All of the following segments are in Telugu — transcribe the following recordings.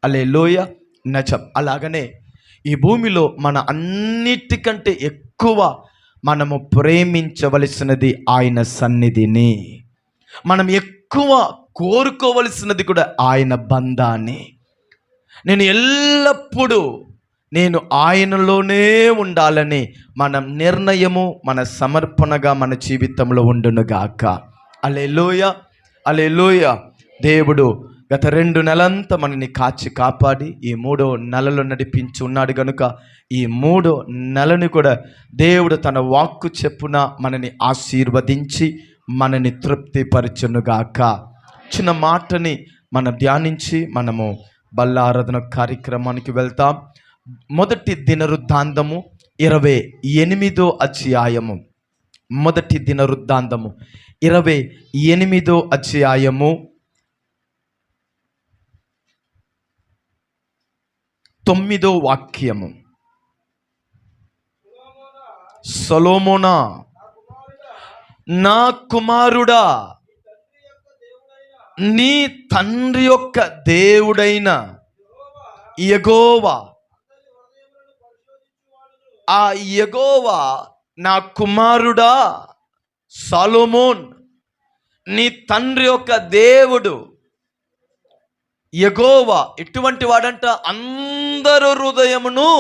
హల్లెలూయా. నచం. అలాగనే ఈ భూమిలో మన అన్నిటికంటే ఎక్కువ మనము ప్రేమించవలసినది ఆయన సన్నిధిని. మనం ఎక్కువ కోరుకోవలసినది కూడా ఆయన బంధాన్ని. నేను ఎల్లప్పుడూ ఆయనలోనే ఉండాలని మన నిర్ణయము, మన సమర్పణగా మన జీవితంలో ఉండునుగాక. హల్లెలూయా, హల్లెలూయా. దేవుడు గత 2 నెలలంతా మనని కాచి కాపాడి ఈ 3వ నెలలో నడిపించి ఉన్నాడు కనుక ఈ 3వ నెలను కూడా దేవుడు తన వాక్కు చెప్పున మనని ఆశీర్వదించి మనని తృప్తిపరచునుగాక. చిన్న మాటని మనం ధ్యానించి మనము బల్లారాధన కార్యక్రమానికి వెళ్తాం. మొదటి దినవృత్తాంతము 28వ అధ్యాయము. మొదటి దినవృత్తాంతము 28వ అధ్యాయము 9వ వాక్యము. సొలొమోనా, నా కుమారుడా, నీ తండ్రి యొక్క దేవుడైన యెహోవా, ఆ యెహోవా, నా కుమారుడా సొలొమోన్, నీ తండ్రి యొక్క దేవుడు యెహోవా ఎటువంటి వాడంట? అందరు హృదయమును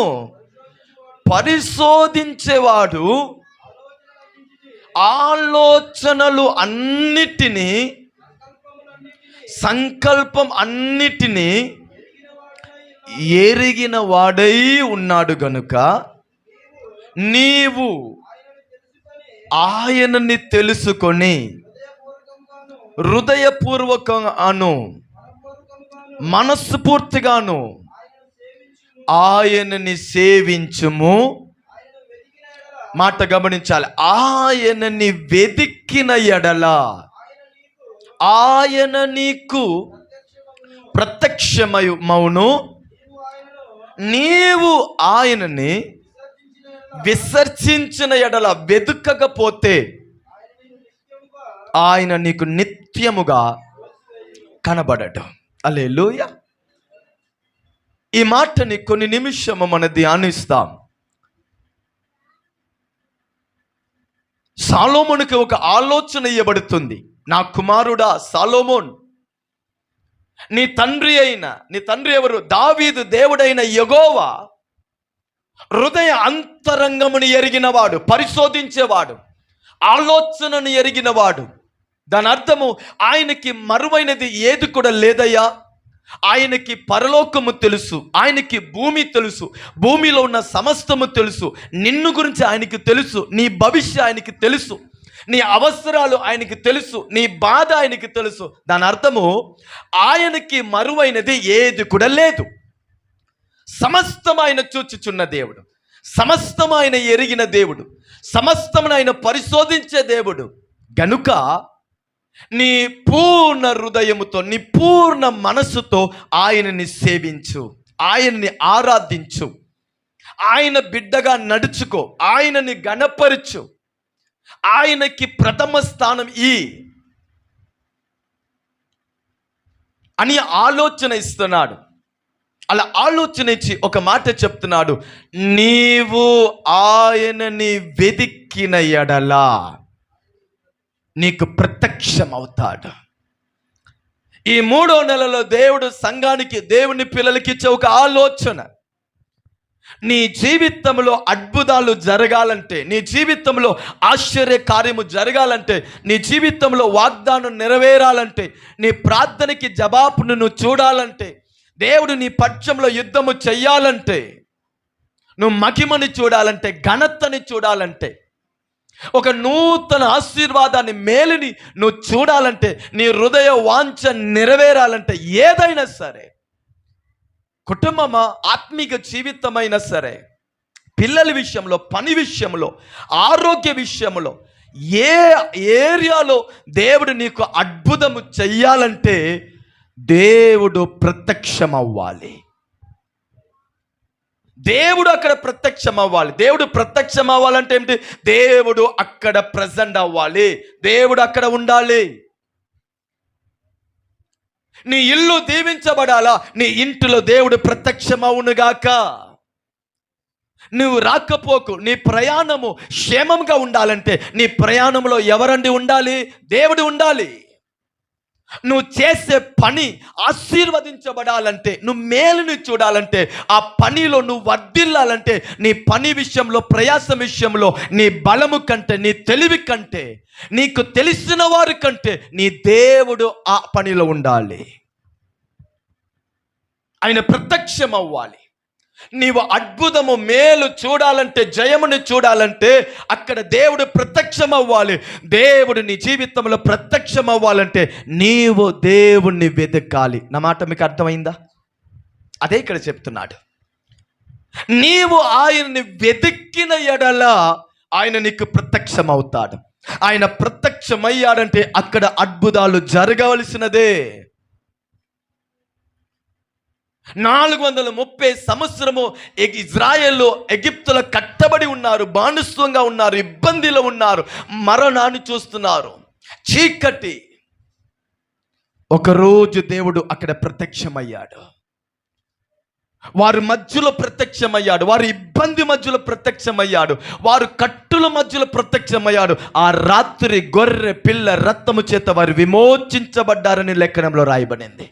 పరిశోధించేవాడు, ఆలోచనలు అన్నిటినీ, సంకల్పం అన్నిటినీ ఎరిగిన వాడై ఉన్నాడు గనుక నీవు ఆయనని తెలుసుకొని హృదయపూర్వకంగాను మనస్ఫూర్తిగాను ఆయనని సేవించుము. మాట గమనించాలి. ఆయనని వెదికిన ఎడల ఆయన నీకు ప్రత్యక్షమవును. నీవు ఆయనని విసర్జించిన ఎడల, వెదుకకపోతే ఆయన నీకు నిత్యముగా కనబడడు. హల్లెలూయా. ఈ మాటని కొన్ని నిమిషము మనం ధ్యానిస్తాం. సొలొమోనుకి ఒక ఆలోచన ఇవ్వబడుతుంది. నా కుమారుడా సొలొమోన్, నీ తండ్రి ఎవరు? దావీదు దేవుడైన యెహోవా హృదయ అంతరంగమును ఎరిగినవాడు, పరిశోధించేవాడు, ఆలోచనను ఎరిగినవాడు. దాని అర్థము ఆయనకి మరువైనది ఏది కూడా లేదయ్యా. ఆయనకి పరలోకము తెలుసు, ఆయనకి భూమి తెలుసు, భూమిలో ఉన్న సమస్తము తెలుసు. నిన్ను గురించి ఆయనకి తెలుసు, నీ భవిష్యత్తు ఆయనకి తెలుసు, నీ అవసరాలు ఆయనకి తెలుసు, నీ బాధ ఆయనకి తెలుసు. దాని అర్థము ఆయనకి మరువైనది ఏది కూడా లేదు. సమస్తం ఆయన చూచుచున్న దేవుడు, సమస్తం ఆయన ఎరిగిన దేవుడు, సమస్తం ఆయన పరిశోధించే దేవుడు గనుక నీ పూర్ణ హృదయముతో, నీ పూర్ణ మనస్సుతో ఆయనని సేవించు, ఆయనని ఆరాధించు, ఆయన బిడ్డగా నడుచుకో, ఆయనని గణపరచు, ఆయనకి ప్రథమ స్థానం అని ఆలోచన ఇస్తున్నాడు. అలా ఆలోచన ఇచ్చి ఒక మాట చెప్తున్నాడు, నీవు ఆయనని వెదికిన ఎడలా నీకు ప్రత్యక్షం అవుతాడు. ఈ 3వ నెలలో దేవుడు సంఘానికి, దేవుని పిల్లలకి ఇచ్చే ఒక ఆలోచన, నీ జీవితంలో అద్భుతాలు జరగాలంటే, నీ జీవితంలో ఆశ్చర్య కార్యము జరగాలంటే, నీ జీవితంలో వాగ్దానం నెరవేరాలంటే, నీ ప్రార్థనకి జవాబును నువ్వు చూడాలంటే, దేవుడు నీ పక్షంలో యుద్ధము చెయ్యాలంటే, నువ్వు మహిమని చూడాలంటే, ఘనతని చూడాలంటే, ఒక నూతన ఆశీర్వాదాన్ని, మేలుని నువ్వు చూడాలంటే, నీ హృదయ వాంఛ నెరవేరాలంటే, ఏదైనా సరే, కుటుంబమా, ఆత్మీక జీవితమైనా సరే, పిల్లల విషయంలో, పని విషయంలో, ఆరోగ్య విషయంలో, ఏ ఏరియాలో దేవుడు నీకు అద్భుతము చెయ్యాలంటే దేవుడు ప్రత్యక్షం అవ్వాలి. దేవుడు అక్కడ ప్రత్యక్షం అవ్వాలి. దేవుడు ప్రత్యక్షం అవ్వాలంటే ఏమిటి? దేవుడు అక్కడ ప్రజెంట్ అవ్వాలి, దేవుడు అక్కడ ఉండాలి. నీ ఇల్లు దీవించబడాలా, నీ ఇంటిలో దేవుడు ప్రత్యక్షమవునుగాక. నువ్వు రాకపోకు, నీ ప్రయాణము క్షేమంగా ఉండాలంటే నీ ప్రయాణంలో ఎవరండి ఉండాలి? దేవుడు ఉండాలి. నువ్వు చేసే పని ఆశీర్వదించబడాలంటే, నువ్వు మేలుని చూడాలంటే, ఆ పనిలో నువ్వు వర్ధిల్లాలంటే, నీ పని విషయంలో, ప్రయాసం విషయంలో నీ బలము కంటే, నీ తెలివి కంటే, నీకు తెలిసిన వారి కంటే నీ దేవుడు ఆ పనిలో ఉండాలి. ఆయన ప్రత్యక్షం అవ్వాలి. నీవు అద్భుతము మేలు చూడాలంటే, జయముని చూడాలంటే అక్కడ దేవుడు ప్రత్యక్షం అవ్వాలి. దేవుడు నీ జీవితంలో ప్రత్యక్షం అవ్వాలంటే నీవు దేవుణ్ణి వెతకాలి. నా మాట మీకు అర్థమైందా? అదే ఇక్కడ చెప్తున్నాడు. నీవు ఆయన్ని వెతికిన ఎడల ఆయన నీకు ప్రత్యక్షం అవుతాడు. ఆయన ప్రత్యక్షమయ్యాడంటే అక్కడ అద్భుతాలు జరగవలసినదే. 430 సంవత్సరము ఇజ్రాయేలు ఎగిప్తులో కట్టబడి ఉన్నారు, బానిసత్వంగా ఉన్నారు, ఇబ్బందిలో ఉన్నారు, మరణాన్ని చూస్తున్నారు, చీకటి. ఒకరోజు దేవుడు అక్కడ ప్రత్యక్షమయ్యాడు. వారి మధ్యలో ప్రత్యక్షమయ్యాడు, వారి ఇబ్బంది మధ్యలో ప్రత్యక్షమయ్యాడు, వారు కట్టుల మధ్యలో ప్రత్యక్షమయ్యాడు. ఆ రాత్రి గొర్రె పిల్ల రక్తము చేత వారు విమోచించబడ్డారని లేఖనంలో రాయబడింది.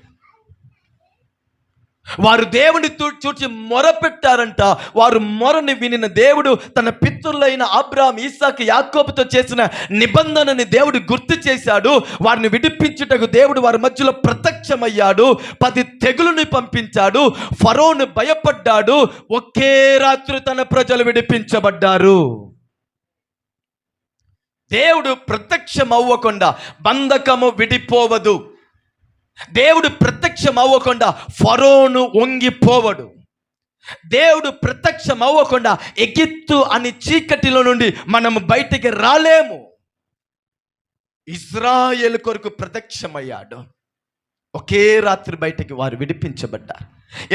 వారు దేవుని చూచి మొరపెట్టారంట. వారు మొరని వినిన దేవుడు తన పితరులైన అబ్రాహాం, ఇస్సాకు, యాకోబుతో చేసిన నిబంధనని దేవుడు గుర్తు చేశాడు. వారిని విడిపించుటకు దేవుడు వారి మధ్యలో ప్రత్యక్షమయ్యాడు. 10 తెగులుని పంపించాడు. ఫరోను భయపడ్డాడు. ఒకే రాత్రి తన ప్రజలు విడిపించబడ్డారు. దేవుడు ప్రత్యక్షం అవ్వకుండా బంధకము విడిపోవదు. దేవుడు ప్రత్యక్షం అవ్వకుండా ఫరోను వంగిపోవడు. దేవుడు ప్రత్యక్షం అవ్వకుండా ఎగిప్తు అని చీకటిలో నుండి మనము బయటికి రాలేము. ఇజ్రాయేలు కొరకు ప్రత్యక్షమయ్యాడు. ఒకే రాత్రి బయటికి వారు విడిపించబడ్డారు.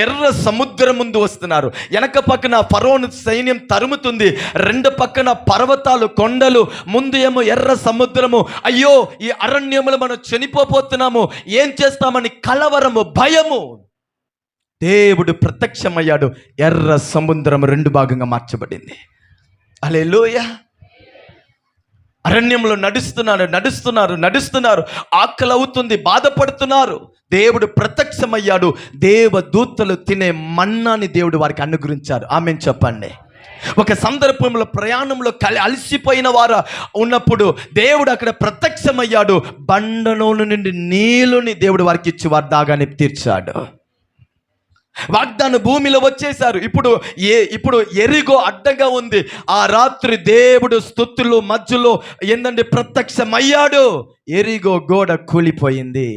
ఎర్ర సముద్రం ముందు వస్తున్నారు. వెనక పక్కన ఫరోను సైన్యం తరుముతుంది. 2 పక్కన పర్వతాలు, కొండలు, ముందు ఏమో ఎర్ర సముద్రము. అయ్యో, ఈ అరణ్యములు మనం చనిపోతున్నాము, ఏం చేస్తామని కలవరము, భయము. దేవుడు ప్రత్యక్షమయ్యాడు. ఎర్ర సముద్రం 2 భాగంగా మార్చబడింది. హల్లెలూయా. అరణ్యంలో నడుస్తున్నారు, ఆకలి అవుతుంది, బాధపడుతున్నారు. దేవుడు ప్రత్యక్షమయ్యాడు. దేవదూతలు తినే మన్నాని దేవుడు వారికి అనుగ్రహించారు. ఆమేన్ చెప్పండి. ఒక సందర్భంలో ప్రయాణంలో అలసిపోయిన వారు ఉన్నప్పుడు దేవుడు అక్కడ ప్రత్యక్షమయ్యాడు. బండలోని నుండి నీళ్ళని దేవుడు వారికి ఇచ్చి వారి దాగాన్ని తీర్చాడు. వాగ్దాన భూమిలో వచ్చేశారు. ఇప్పుడు ఎరిగో అడ్డంగా ఉంది. ఆ రాత్రి దేవుడు స్తుతులు మధ్యలో ఏందంటే ప్రత్యక్షమయ్యాడు. ఎరిగో గోడ కూలిపోయింది.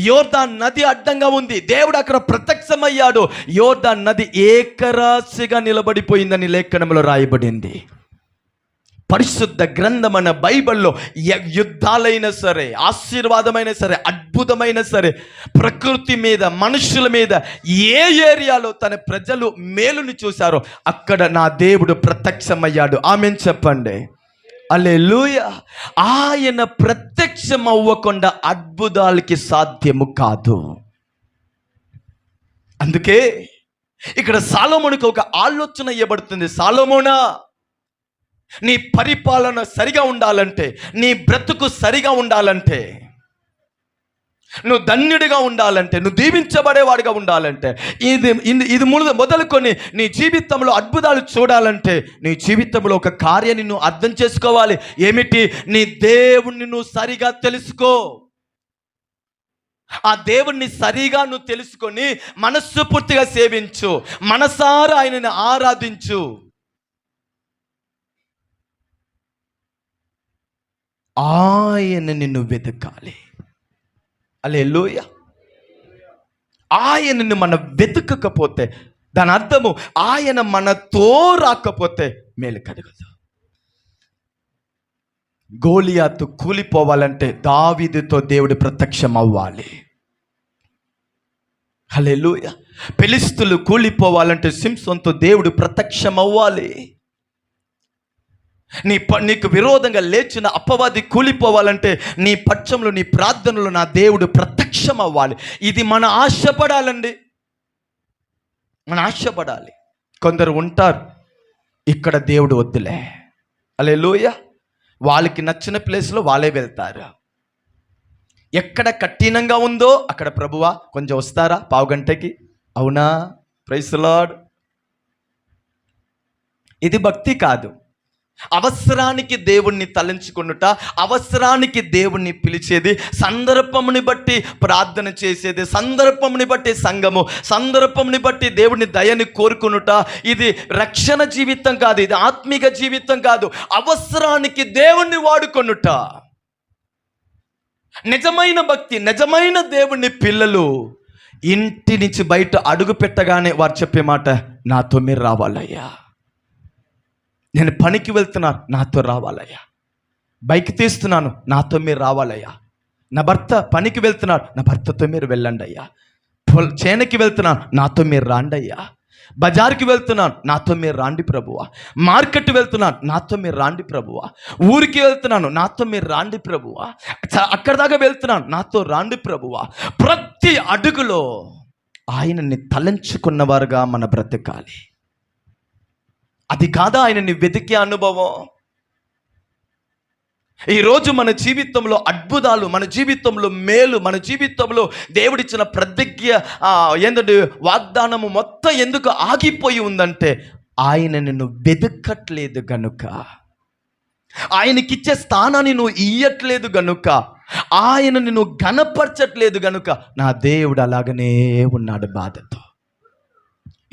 యోర్దాన్ నది అడ్డంగా ఉంది. దేవుడు అక్కడ ప్రత్యక్షమయ్యాడు. యోర్దాన్ నది ఏకరాశిగా నిలబడిపోయిందని లేఖనంలో రాయబడింది. పరిశుద్ధ గ్రంథమైన బైబిల్లో యుద్ధాలైనా సరే, ఆశీర్వాదమైనా సరే, అద్భుతమైన సరే, ప్రకృతి మీద, మనుషుల మీద ఏ ఏరియాలో తన ప్రజలు మేలుని చూశారో అక్కడ నా దేవుడు ప్రత్యక్షమయ్యాడు. ఆమేన్ చెప్పండి. హల్లెలూయా. ఆయన ప్రత్యక్షం అవ్వకుండా అద్భుతాలకి సాధ్యము కాదు. అందుకే ఇక్కడ సాలోమోనుకు ఒక ఆలోచన ఇవ్వబడుతుంది. సాలోమోనా, నీ పరిపాలన సరిగా ఉండాలంటే, నీ బ్రతుకు సరిగా ఉండాలంటే, నువ్వు ధన్యుడిగా ఉండాలంటే, నువ్వు దీవించబడేవాడిగా ఉండాలంటే, ఇది మొదలుకొని నీ జీవితంలో అద్భుతాలు చూడాలంటే, నీ జీవితంలో ఒక కార్యాన్ని నువ్వు అర్థం చేసుకోవాలి. ఏమిటి? నీ దేవుణ్ణి నువ్వు సరిగా తెలుసుకో. ఆ దేవుణ్ణి సరిగా నువ్వు తెలుసుకొని మనస్సు పూర్తిగా సేవించు, మనసారా ఆయనని ఆరాధించు. ఆయన నిన్ను వెతకాలి. హల్లెలూయా. ఆయనను మనం వెతకకపోతే దాని అర్థము ఆయన మనతో రాకపోతే మేలు కలగదు. గోలియాతు కూలిపోవాలంటే దావీదుతో దేవుడు ప్రత్యక్షం అవ్వాలి. హల్లెలూయా. ఫిలిష్తీయులు కూలిపోవాలంటే సింసోనుతో దేవుడు ప్రత్యక్షం అవ్వాలి. నీకు విరోధంగా లేచిన అపవాది కూలిపోవాలంటే నీ పక్షంలో, నీ ప్రార్థనలో నా దేవుడు ప్రత్యక్షం అవ్వాలి. ఇది మన ఆశపడాలండి, మన ఆశపడాలి. కొందరు ఉంటారు, ఇక్కడ దేవుడు వద్దులే, హల్లెలూయా, వాళ్ళకి నచ్చిన ప్లేస్లో వాళ్ళే వెళ్తారు. ఎక్కడ కఠినంగా ఉందో అక్కడ ప్రభువా కొంచెం వస్తారా పావుగంటకి, అవునా, ప్రైజ్ ది లార్డ్. ఇది భక్తి కాదు. అవసరానికి దేవుణ్ణి తలంచుకొనుట, అవసరానికి దేవుణ్ణి పిలిచేది, సందర్భముని బట్టి ప్రార్థన చేసేది, సందర్భముని బట్టి సంఘము, సందర్భముని బట్టి దేవుని దయని కోరుకొనుట. ఇది రక్షణ జీవితం కాదు, ఇది ఆత్మీక జీవితం కాదు. అవసరానికి దేవుణ్ణి వాడుకొనుట నిజమైన భక్తి. నిజమైన దేవుని పిల్లలు ఇంటి నుంచి బయట అడుగు పెట్టగానే వారు చెప్పే మాట, నాతో మీరు రావాలయ్యా, నేను పనికి వెళ్తున్నాను, నాతో రావాలయ్యా, బైక్ తీస్తున్నాను, నాతో మీరు రావాలయ్యా, నా భర్త పనికి వెళ్తున్నాడు, నా భర్తతో మీరు వెళ్ళండి అయ్యా, చేనుకి వెళ్తున్నాను, నాతో మీరు రాండి అయ్యా, బజార్కి వెళ్తున్నాను, నాతో మీరు రాండి ప్రభువా, మార్కెట్ వెళ్తున్నాను, నాతో మీరు రాండి ప్రభువా, ఊరికి వెళ్తున్నాను, నాతో మీరు రాండి ప్రభువా, అక్కడ దాకా వెళ్తున్నాను, నాతో రాండి ప్రభువా. ప్రతి అడుగులో ఆయనని తలంచుకున్నవారుగా మన బ్రతకాలి. అది కాదా ఆయనని వెతికే అనుభవం? ఈరోజు మన జీవితంలో అద్భుతాలు, మన జీవితంలో మేలు, మన జీవితంలో దేవుడిచ్చిన ప్రతిజ్ఞ ఏంటంటే వాగ్దానము మొత్తం ఎందుకు ఆగిపోయి ఉందంటే ఆయన నిన్ను వెతకట్లేదు గనుక, ఆయనకిచ్చే స్థానాన్ని నువ్వు ఇయ్యట్లేదు గనుక, ఆయన నిన్ను ఘనపరచట్లేదు గనుక నా దేవుడు అలాగనే ఉన్నాడు బాధతో.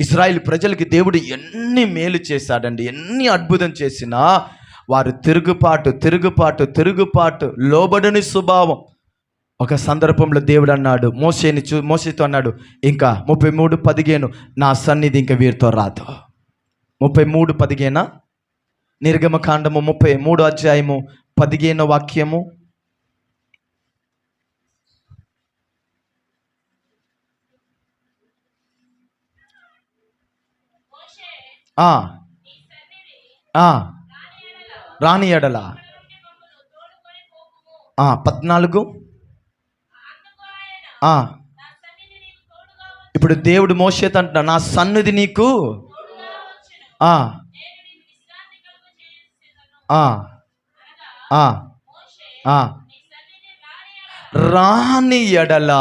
ఇశ్రాయేలు ప్రజలకి దేవుడు ఎన్ని మేలు చేశాడండి, ఎన్ని అద్భుతం చేసినా వారు తిరుగుపాటు, లోబడని స్వభావం. ఒక సందర్భంలో దేవుడు అన్నాడు, మోషేతో అన్నాడు, ఇంకా 33:15 నా సన్నిధి ఇంకా వీరితో రాదు. 33:15 నిర్గమకాండము 33 అధ్యాయము 15 వాక్యము. రాని ఎడల 14. ఇప్పుడు దేవుడు మోషేతో అంటున్నా, నా సన్నిధి నీకు రాని ఎడల.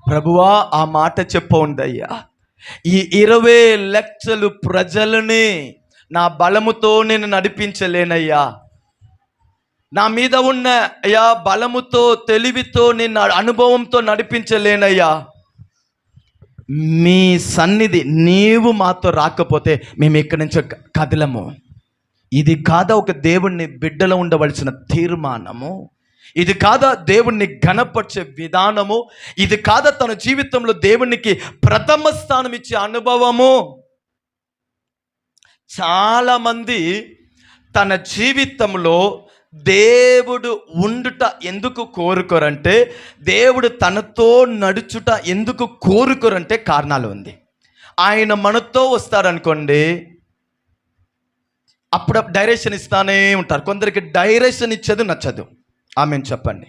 ప్రభువా ఆ మాట చెప్పవుందయ్యా, ఈ 20 లక్షలు ప్రజలని నా బలముతో నేను నడిపించలేనయ్యా, నా మీద ఉన్న అయ్యా బలముతో, తెలివితో, నేను అనుభవంతో నడిపించలేనయ్యా, మీ సన్నిధి నీవు మాతో రాకపోతే మేము ఇక్కడి నుంచి కదలము. ఇది కాదా ఒక దేవుణ్ణి బిడ్డలో ఉండవలసిన తీర్మానము? ఇది కాదా దేవుణ్ణి ఘనపరిచే విధానము? ఇది కాదా తన జీవితంలో దేవునికి ప్రథమ స్థానం ఇచ్చే అనుభవము? చాలామంది తన జీవితంలో దేవుడు ఉండుట ఎందుకు కోరుకోరంటే, దేవుడు తనతో నడుచుట ఎందుకు కోరుకోరంటే కారణాలు ఉంది. ఆయన మనతో వస్తారనుకోండి, అప్పుడు డైరెక్షన్ ఇస్తానే ఉంటారు. కొందరికి డైరెక్షన్ ఇచ్చేది నచ్చదు. ఆమెను చెప్పండి.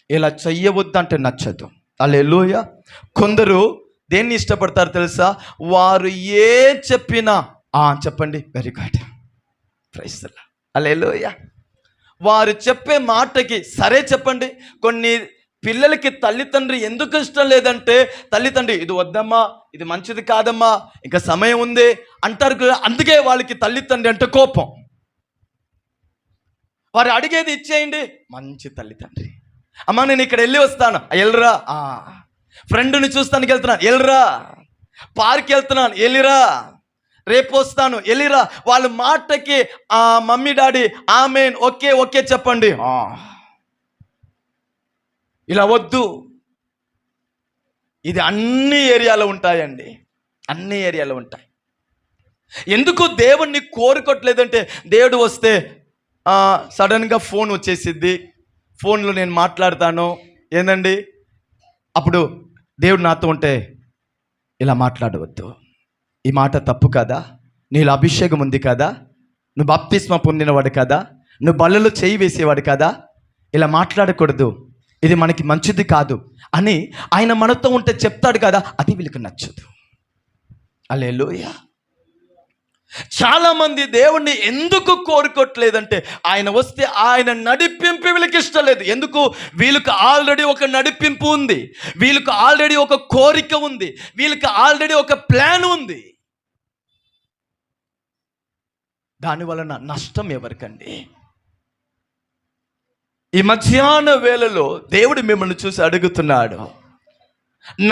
ఇలా చెయ్యవద్దు అంటే నచ్చదు. హల్లెలూయా. కొందరు దేన్ని ఇష్టపడతారు తెలుసా? వారు ఏ చెప్పినా చెప్పండి, very good, praise the Lord, hallelujah. వారు చెప్పే మాటకి సరే చెప్పండి. కొన్ని పిల్లలకి తల్లిదండ్రి ఎందుకు ఇష్టం లేదంటే, తల్లిదండ్రి ఇది వద్దమ్మా, ఇది మంచిది కాదమ్మా, ఇంకా సమయం ఉంది అంటారు. అందుకే వాళ్ళకి తల్లిదండ్రి అంటే కోపం. వారు అడిగేది ఇచ్చేయండి, మంచి తల్లిదండ్రి. అమ్మా నేను ఇక్కడ వెళ్ళి వస్తాను, వెళ్ళరా. ఫ్రెండ్ని చూస్తానికి వెళ్తున్నాను, వెళ్ళరా. పార్క్ వెళ్తున్నాను, వెళ్ళిరా. రేపు వస్తాను, వెళ్ళిరా. వాళ్ళ మాటకి mummy daddy amen, okay okay చెప్పండి. ఇలా వద్దు. ఇది అన్ని ఏరియాలో ఉంటాయండి, అన్ని ఏరియాలో ఉంటాయి. ఎందుకు దేవుణ్ణి కోరుకోవట్లేదంటే, దేవుడు వస్తే సడన్గా ఫోన్ వచ్చేసిద్ది, ఫోన్లో నేను మాట్లాడతాను ఏందండి. అప్పుడు దేవుడు నాతో ఉంటే ఇలా మాట్లాడవద్దు, ఈ మాట తప్పు కదా, నీలో అభిషేకం ఉంది కదా, నువ్వు బాప్తిస్మా పొందినవాడు కదా, నువ్వు బల్లలో చేయి వేసేవాడు కదా, ఇలా మాట్లాడకూడదు, ఇది మనకి మంచిది కాదు అని ఆయన మనతో ఉంటే చెప్తాడు కదా, అది వీళ్ళకి నచ్చదు. హల్లెలూయా. చాలామంది దేవుణ్ణి ఎందుకు కోరుకోవట్లేదంటే ఆయన వస్తే ఆయన నడిపింపు వీళ్ళకి ఇష్టం లేదు. ఎందుకు? వీళ్ళకి ఆల్రెడీ ఒక నడిపింపు ఉంది, వీళ్ళకి ఆల్రెడీ ఒక కోరిక ఉంది, వీళ్ళకి ఆల్రెడీ ఒక ప్లాన్ ఉంది. దానివలన నష్టం ఎవరికండి? ఈ మధ్యాహ్న వేళలో దేవుడు మిమ్మల్ని చూసి అడుగుతున్నాడు,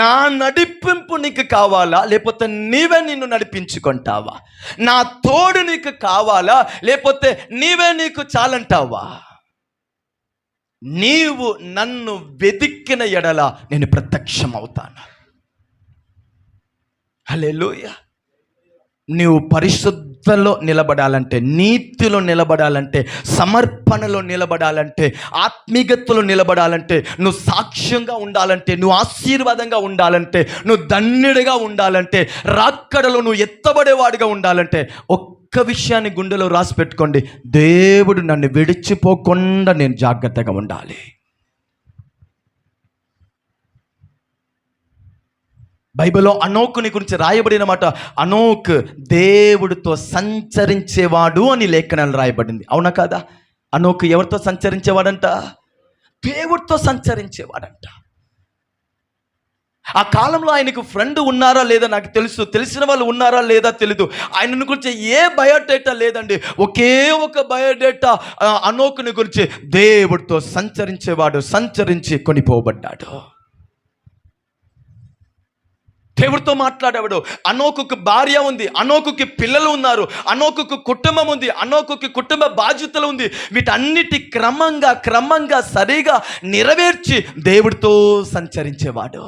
నా నడిపింపు నీకు కావాలా, లేకపోతే నీవే నిన్ను నడిపించుకుంటావా? నా తోడు నీకు కావాలా, లేకపోతే నీవే నీకు చాలంటావా? నీవు నన్ను వెతికిన ఎడల నేను ప్రత్యక్షమవుతాను. హల్లెలూయా. నీవు పరిశుద్ధలో నిలబడాలంటే, నీతిలో నిలబడాలంటే, సమర్పణలో నిలబడాలంటే, ఆత్మీయతలో నిలబడాలంటే, నువ్వు సాక్ష్యంగా ఉండాలంటే, నువ్వు ఆశీర్వాదంగా ఉండాలంటే, నువ్వు ధన్యుడిగా ఉండాలంటే, రాక్కడలో నువ్వు ఎత్తబడేవాడిగా ఉండాలంటే ఒక్క విషయాన్ని గుండెలో రాసి పెట్టుకోండి, దేవుడు నన్ను విడిచిపోకుండా నేను జాగ్రత్తగా ఉండాలి. బైబిల్లో అనోకుని గురించి రాయబడిన మాట, అనోక్ దేవుడితో సంచరించేవాడు అని లేఖనాలు రాయబడింది. అవునా కాదా? అనోక్ ఎవరితో సంచరించేవాడంట? దేవుడితో సంచరించేవాడంట. ఆ కాలంలో ఆయనకు ఫ్రెండ్ ఉన్నారా లేదా నాకు తెలుసు, తెలిసిన వాళ్ళు ఉన్నారా లేదా తెలీదు. ఆయన గురించి ఏ బయోడేటా లేదండి, ఒకే ఒక బయోడేటా అనోకుని గురించి, దేవుడితో సంచరించేవాడు, సంచరించి కొనిపోబడ్డాడు. దేవుడితో మాట్లాడేవాడు. అనోకుకు భార్య ఉంది, అనోకుకి పిల్లలు ఉన్నారు, అనోకుకు కుటుంబం ఉంది, అనోకుకి కుటుంబ బాధ్యతలు ఉంది. వీటన్నిటి క్రమంగా సరిగా నెరవేర్చి దేవుడితో సంచరించేవాడు.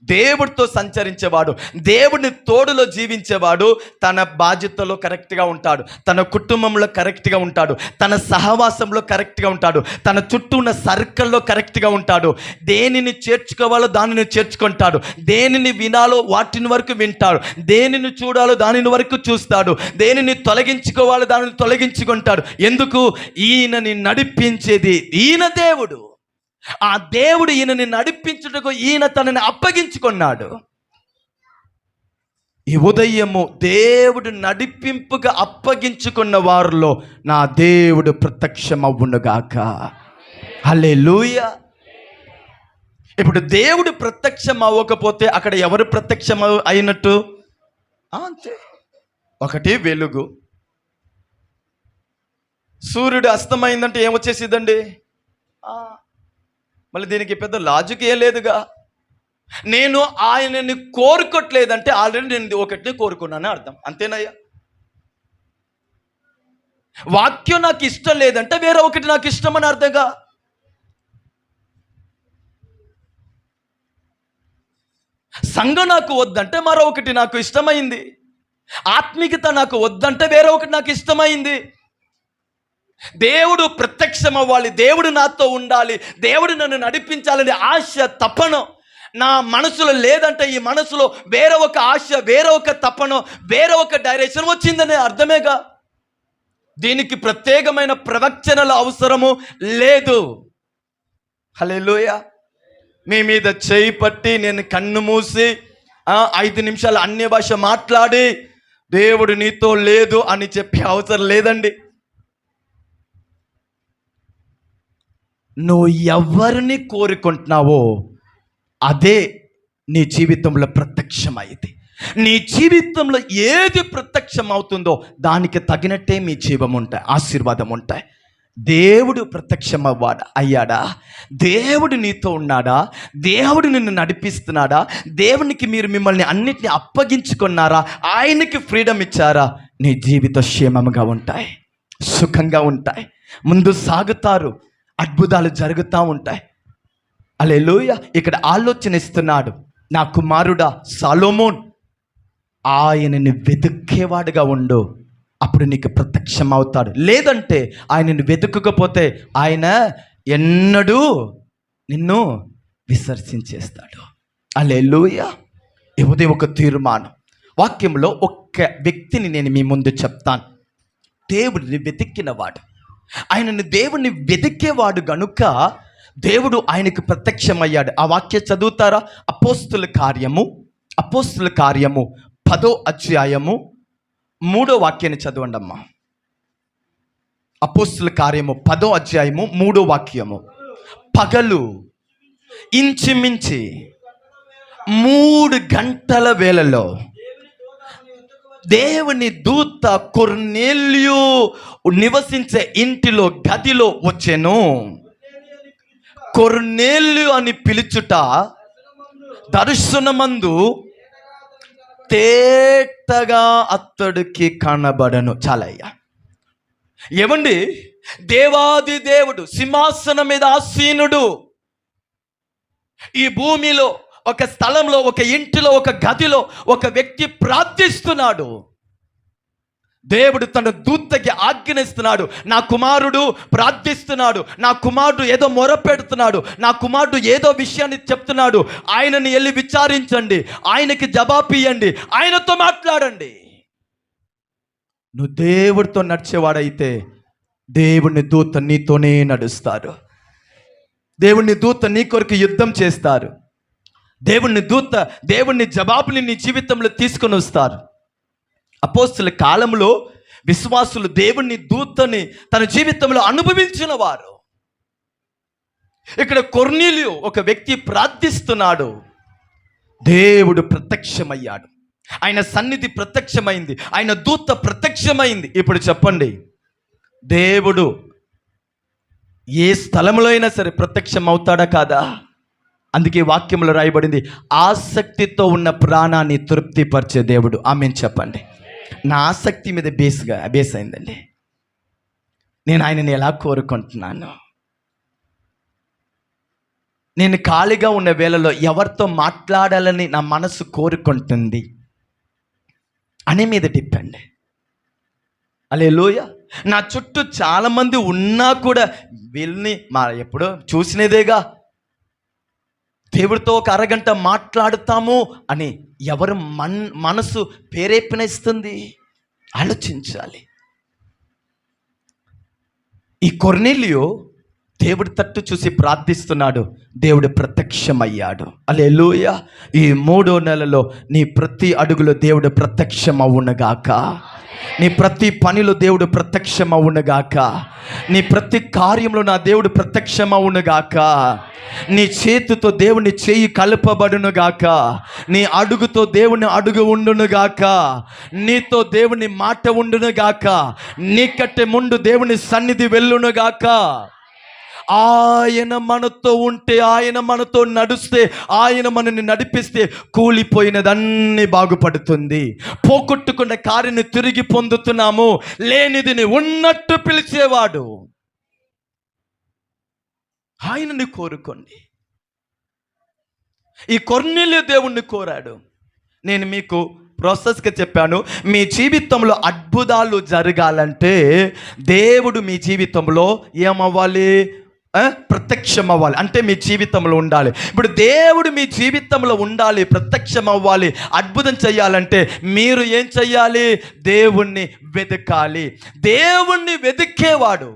దేవుడితో సంచరించేవాడు, దేవుడిని తోడులో జీవించేవాడు తన బాధ్యతలో కరెక్ట్గా ఉంటాడు, తన కుటుంబంలో కరెక్ట్గా ఉంటాడు, తన సహవాసంలో కరెక్ట్గా ఉంటాడు, తన చుట్టూ ఉన్న సర్కిల్లో కరెక్ట్గా ఉంటాడు. దేనిని చేర్చుకోవాలో దానిని చేర్చుకుంటాడు, దేనిని వినాలో వాటిని వరకు వింటాడు, దేనిని చూడాలో దానిని వరకు చూస్తాడు, దేనిని తొలగించుకోవాలో దానిని తొలగించుకుంటాడు. ఎందుకు? ఈయనని నడిపించేది ఈయన దేవుడు. ఆ దేవుడు ఈయనని నడిపించుటకు ఈయన తనని అప్పగించుకున్నాడు. ఈ ఉదయము దేవుడు నడిపింపుగా అప్పగించుకున్న వారిలో నా దేవుడు ప్రత్యక్షమవునుగాక. హల్లెలూయా. ఇప్పుడు దేవుడు ప్రత్యక్షం అవ్వకపోతే అక్కడ ఎవరు ప్రత్యక్షం అయినట్టు? అంతే. ఒకటి వెలుగు. సూర్యుడు అస్తమైందంటే ఏమొచ్చేసిద్దండి? మళ్ళీ దీనికి పెద్ద లాజిక్ ఏ లేదుగా. నేను ఆయనని కోరుకోవట్లేదంటే ఆల్రెడీ నేను ఒకటిని కోరుకున్నాను అర్థం, అంతేనయ్యా. వాక్యం నాకు ఇష్టం లేదంటే వేరే ఒకటి నాకు ఇష్టం అని అర్థంగా. సంఘం నాకు వద్దంటే మరో ఒకటి నాకు ఇష్టమైంది, ఆత్మీయత నాకు వద్దంటే వేరే ఒకటి నాకు ఇష్టమైంది. దేవుడు ప్రత్యక్షం అవ్వాలి, దేవుడు నాతో ఉండాలి, దేవుడు నన్ను నడిపించాలని ఆశ తపన నా మనసులో లేదంటే ఈ మనసులో వేరే ఒక ఆశ, వేరే ఒక తపన, వేరే ఒక డైరెక్షన్ వచ్చిందనే అర్థమేగా. దీనికి ప్రత్యేకమైన ప్రవచనల అవసరము లేదు. హల్లెలూయా. మీ మీద చేయి పట్టి నేను కన్ను మూసి 5 నిమిషాలు అన్య భాష మాట్లాడి దేవుడు నీతో లేదు అని చెప్పే అవసరం లేదండి. నువ్వు ఎవరిని కోరుకుంటున్నావో అదే నీ జీవితంలో ప్రత్యక్షమైంది. నీ జీవితంలో ఏది ప్రత్యక్షం అవుతుందో దానికి తగినట్టే మీ జీవం ఉంటాయి, ఆశీర్వాదం ఉంటాయి. దేవుడు ప్రత్యక్షం అయ్యాడా? దేవుడు నీతో ఉన్నాడా? దేవుడు నిన్ను నడిపిస్తున్నాడా? దేవునికి మీరు మిమ్మల్ని అన్నిటిని అప్పగించుకున్నారా? ఆయనకి ఫ్రీడమ్ ఇచ్చారా? నీ జీవిత క్షేమంగా ఉంటాయి, సుఖంగా ఉంటాయి, ముందు సాగుతారు, అద్భుతాలు జరుగుతూ ఉంటాయి. హల్లెలూయా. ఇక్కడ ఆలోచన ఇస్తున్నాడు, నా కుమారుడా సొలొమోన్, ఆయనని వెతుక్కేవాడుగా ఉండు, అప్పుడు నీకు ప్రత్యక్షం అవుతాడు. లేదంటే ఆయనను వెతుకకపోతే ఆయన ఎన్నడూ నిన్ను విసర్జించేస్తాడు. హల్లెలూయా. ఉదయం ఒక తీర్మానం. వాక్యంలో ఒక్క వ్యక్తిని నేను మీ ముందు చెప్తాను. దేవుడిని వెతికినవాడు, ఆయనను దేవుణ్ణి వెతికేవాడు గనుక దేవుడు ఆయనకు ప్రత్యక్షమయ్యాడు. ఆ వాక్యం చదువుతారా? అపోస్తుల కార్యము 10వ అధ్యాయము 3వ వాక్యాన్ని చదవండి అమ్మా. అపోస్తుల కార్యము 10వ అధ్యాయము 3వ వాక్యము. పగలు ఇంచుమించి 3 గంటల వేళలో దేవుని దూత కొర్నేల్యు నివసించే ఇంటిలో గదిలో వచ్చెను. కొర్నేల్యు అని పిలుచుట దర్శనమందు తేటగా అతడికి కనబడను. చాలయ్యా. ఏమండి, దేవాది దేవుడు సింహాసనం మీద ఆసీనుడు. ఈ భూమిలో ఒక స్థలంలో, ఒక ఇంటిలో, ఒక గదిలో ఒక వ్యక్తి ప్రార్థిస్తున్నాడు. దేవుడు తన దూతకి ఆజ్ఞనిస్తున్నాడు. నా కుమారుడు ప్రార్థిస్తున్నాడు, నా కుమారుడు ఏదో మొరపెడుతున్నాడు, నా కుమారుడు ఏదో విషయాన్ని చెప్తున్నాడు, ఆయనని వెళ్ళి విచారించండి, ఆయనకి జవాబు ఇవ్వండి, ఆయనతో మాట్లాడండి. నువ్వు దేవుడితో నడిచేవాడైతే దేవుని దూత నీతోనే నడుస్తారు. దేవుని దూత నీ కొరకు యుద్ధం చేస్తారు. దేవుని జవాబుని నీ జీవితంలో తీసుకొని వస్తారు. అపోస్తుల కాలంలో విశ్వాసులు దేవుని దూతని తన జీవితంలో అనుభవించిన వారు. ఇక్కడ కొర్నేలియు ఒక వ్యక్తి ప్రార్థిస్తున్నాడు, దేవుడు ప్రత్యక్షమయ్యాడు, ఆయన సన్నిధి ప్రత్యక్షమైంది, ఆయన దూత ప్రత్యక్షమైంది. ఇప్పుడు చెప్పండి, దేవుడు ఏ స్థలంలో అయినా సరే ప్రత్యక్షం అవుతాడా కాదా? అందుకే వాక్యంలో రాయబడింది, ఆసక్తితో ఉన్న ప్రాణాన్ని తృప్తిపరిచే దేవుడు. ఆమెన్ చెప్పండి. నా ఆసక్తి మీద బేస్ అయిందండి. నేను ఆయనని ఎలా కోరుకుంటున్నాను? నేను ఖాళీగా ఉన్న వేళలో ఎవరితో మాట్లాడాలని నా మనసు కోరుకుంటుంది అనే మీద డిపెండ్. హల్లెలూయా. నా చుట్టూ చాలామంది ఉన్నా కూడా వీళ్ళని ఎప్పుడో చూసినదేగా, దేవుడితో ఒక అరగంట మాట్లాడుతాము అని ఎవరు మనసు ప్రేరేపణిస్తుంది? ఆలోచించాలి. ఈ కొర్నేలియు దేవుడి తట్టు చూసి ప్రార్థిస్తున్నాడు, దేవుడు ప్రత్యక్షమయ్యాడు. హల్లెలూయా. ఈ 3వ నెలలో నీ ప్రతి అడుగులో దేవుడు ప్రత్యక్షమవునుగాక. నీ ప్రతి పనిలో దేవుడు ప్రత్యక్షమవునుగాక. నీ ప్రతి కార్యంలో నా దేవుడు ప్రత్యక్షమవునుగాక. నీ చేతితో దేవుని చేయి కలపబడునుగాక. నీ అడుగుతో దేవుని అడుగు ఉండునుగాక. నీతో దేవుని మాట ఉండునుగాక. నీకంటే ముందు దేవుని సన్నిధి వెళ్ళునుగాక. ఆయన మనతో ఉంటే, ఆయన మనతో నడుస్తే, ఆయన మనల్ని నడిపిస్తే కూలిపోయినదన్నీ బాగుపడుతుంది. పోగొట్టుకున్న కార్యాన్ని తిరిగి పొందుతున్నాము. లేనిదిని ఉన్నట్టు పిలిచేవాడు ఆయనని కోరుకోండి. ఈ కొర్నేలియు దేవుణ్ణి కోరాడు. నేను మీకు ప్రాసెస్గా చెప్పాను. మీ జీవితంలో అద్భుతాలు జరగాలంటే దేవుడు మీ జీవితంలో ఏమవ్వాలి? ప్రత్యక్షం అవ్వాలి. అంటే మీ జీవితంలో ఉండాలి. ఇప్పుడు దేవుడు మీ జీవితంలో ఉండాలి, ప్రత్యక్షం అవ్వాలి, అద్భుతం చెయ్యాలంటే మీరు ఏం చెయ్యాలి? దేవుణ్ణి వెతకాలి. దేవుణ్ణి వెతికేవాడు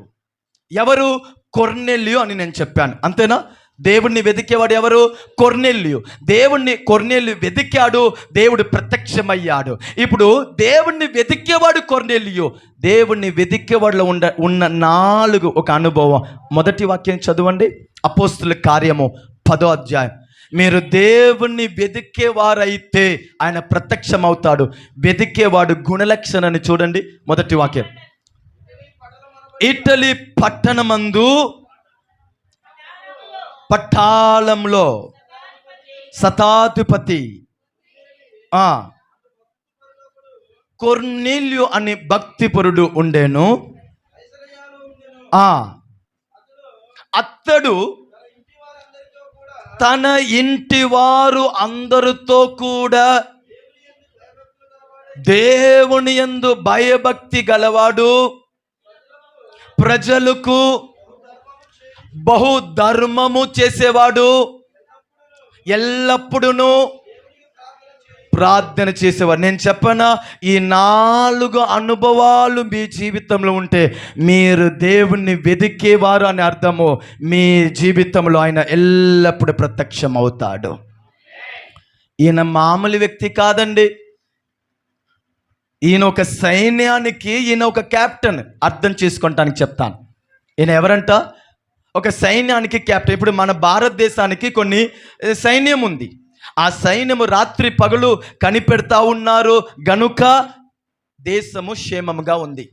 ఎవరు? కొర్నేలియు అని నేను చెప్పాను, అంతేనా? దేవుణ్ణి వెతికేవాడు ఎవరు? కొర్నేలియు. కొర్నేలియు వెతికాడు, దేవుడు ప్రత్యక్షమయ్యాడు. ఇప్పుడు దేవుణ్ణి వెతికేవాడు కొర్నేలియు. దేవుణ్ణి వెతికేవాడిలో ఉన్న 4 ఒక అనుభవం. మొదటి వాక్యం చదవండి, అపోస్తుల కార్యము 10వ అధ్యాయం. మీరు దేవుణ్ణి వెతికేవారైతే ఆయన ప్రత్యక్షమవుతాడు. వెతికేవాడు గుణలక్షణాన్ని చూడండి. మొదటి వాక్యం, ఇటలీ పట్టాళంలో శతాధిపతి కొర్నేలియు అని భక్తిపరుడు ఉండేను. అతడు తన ఇంటి వారు అందరితో కూడా దేవుని యందు భయభక్తి గలవాడు, ప్రజలకు బహుధర్మము చేసేవాడు, ఎల్లప్పుడూ ప్రార్థన చేసేవారు. నేను చెప్పనా, ఈ 4 అనుభవాలు మీ జీవితంలో ఉంటే మీరు దేవుణ్ణి వెదికేవారు అని అర్థము. మీ జీవితంలో ఆయన ఎల్లప్పుడూ ప్రత్యక్షం అవుతాడు. ఈయన మామూలు వ్యక్తి కాదండి. ఈయన ఒక సైన్యానికి ఈయన ఒక కెప్టెన్. అర్థం చేసుకుంటానికి చెప్తాను. ఈయన ఎవరంట? ఒక సైన్యానికి కెప్టెన్. ఇప్పుడు మన భారతదేశానికి కొన్ని సైన్యం ఉంది. ఆ సైన్యము రాత్రి పగలు కనిపెడతా ఉన్నారు గనుక దేశము క్షేమముగా ఉంది.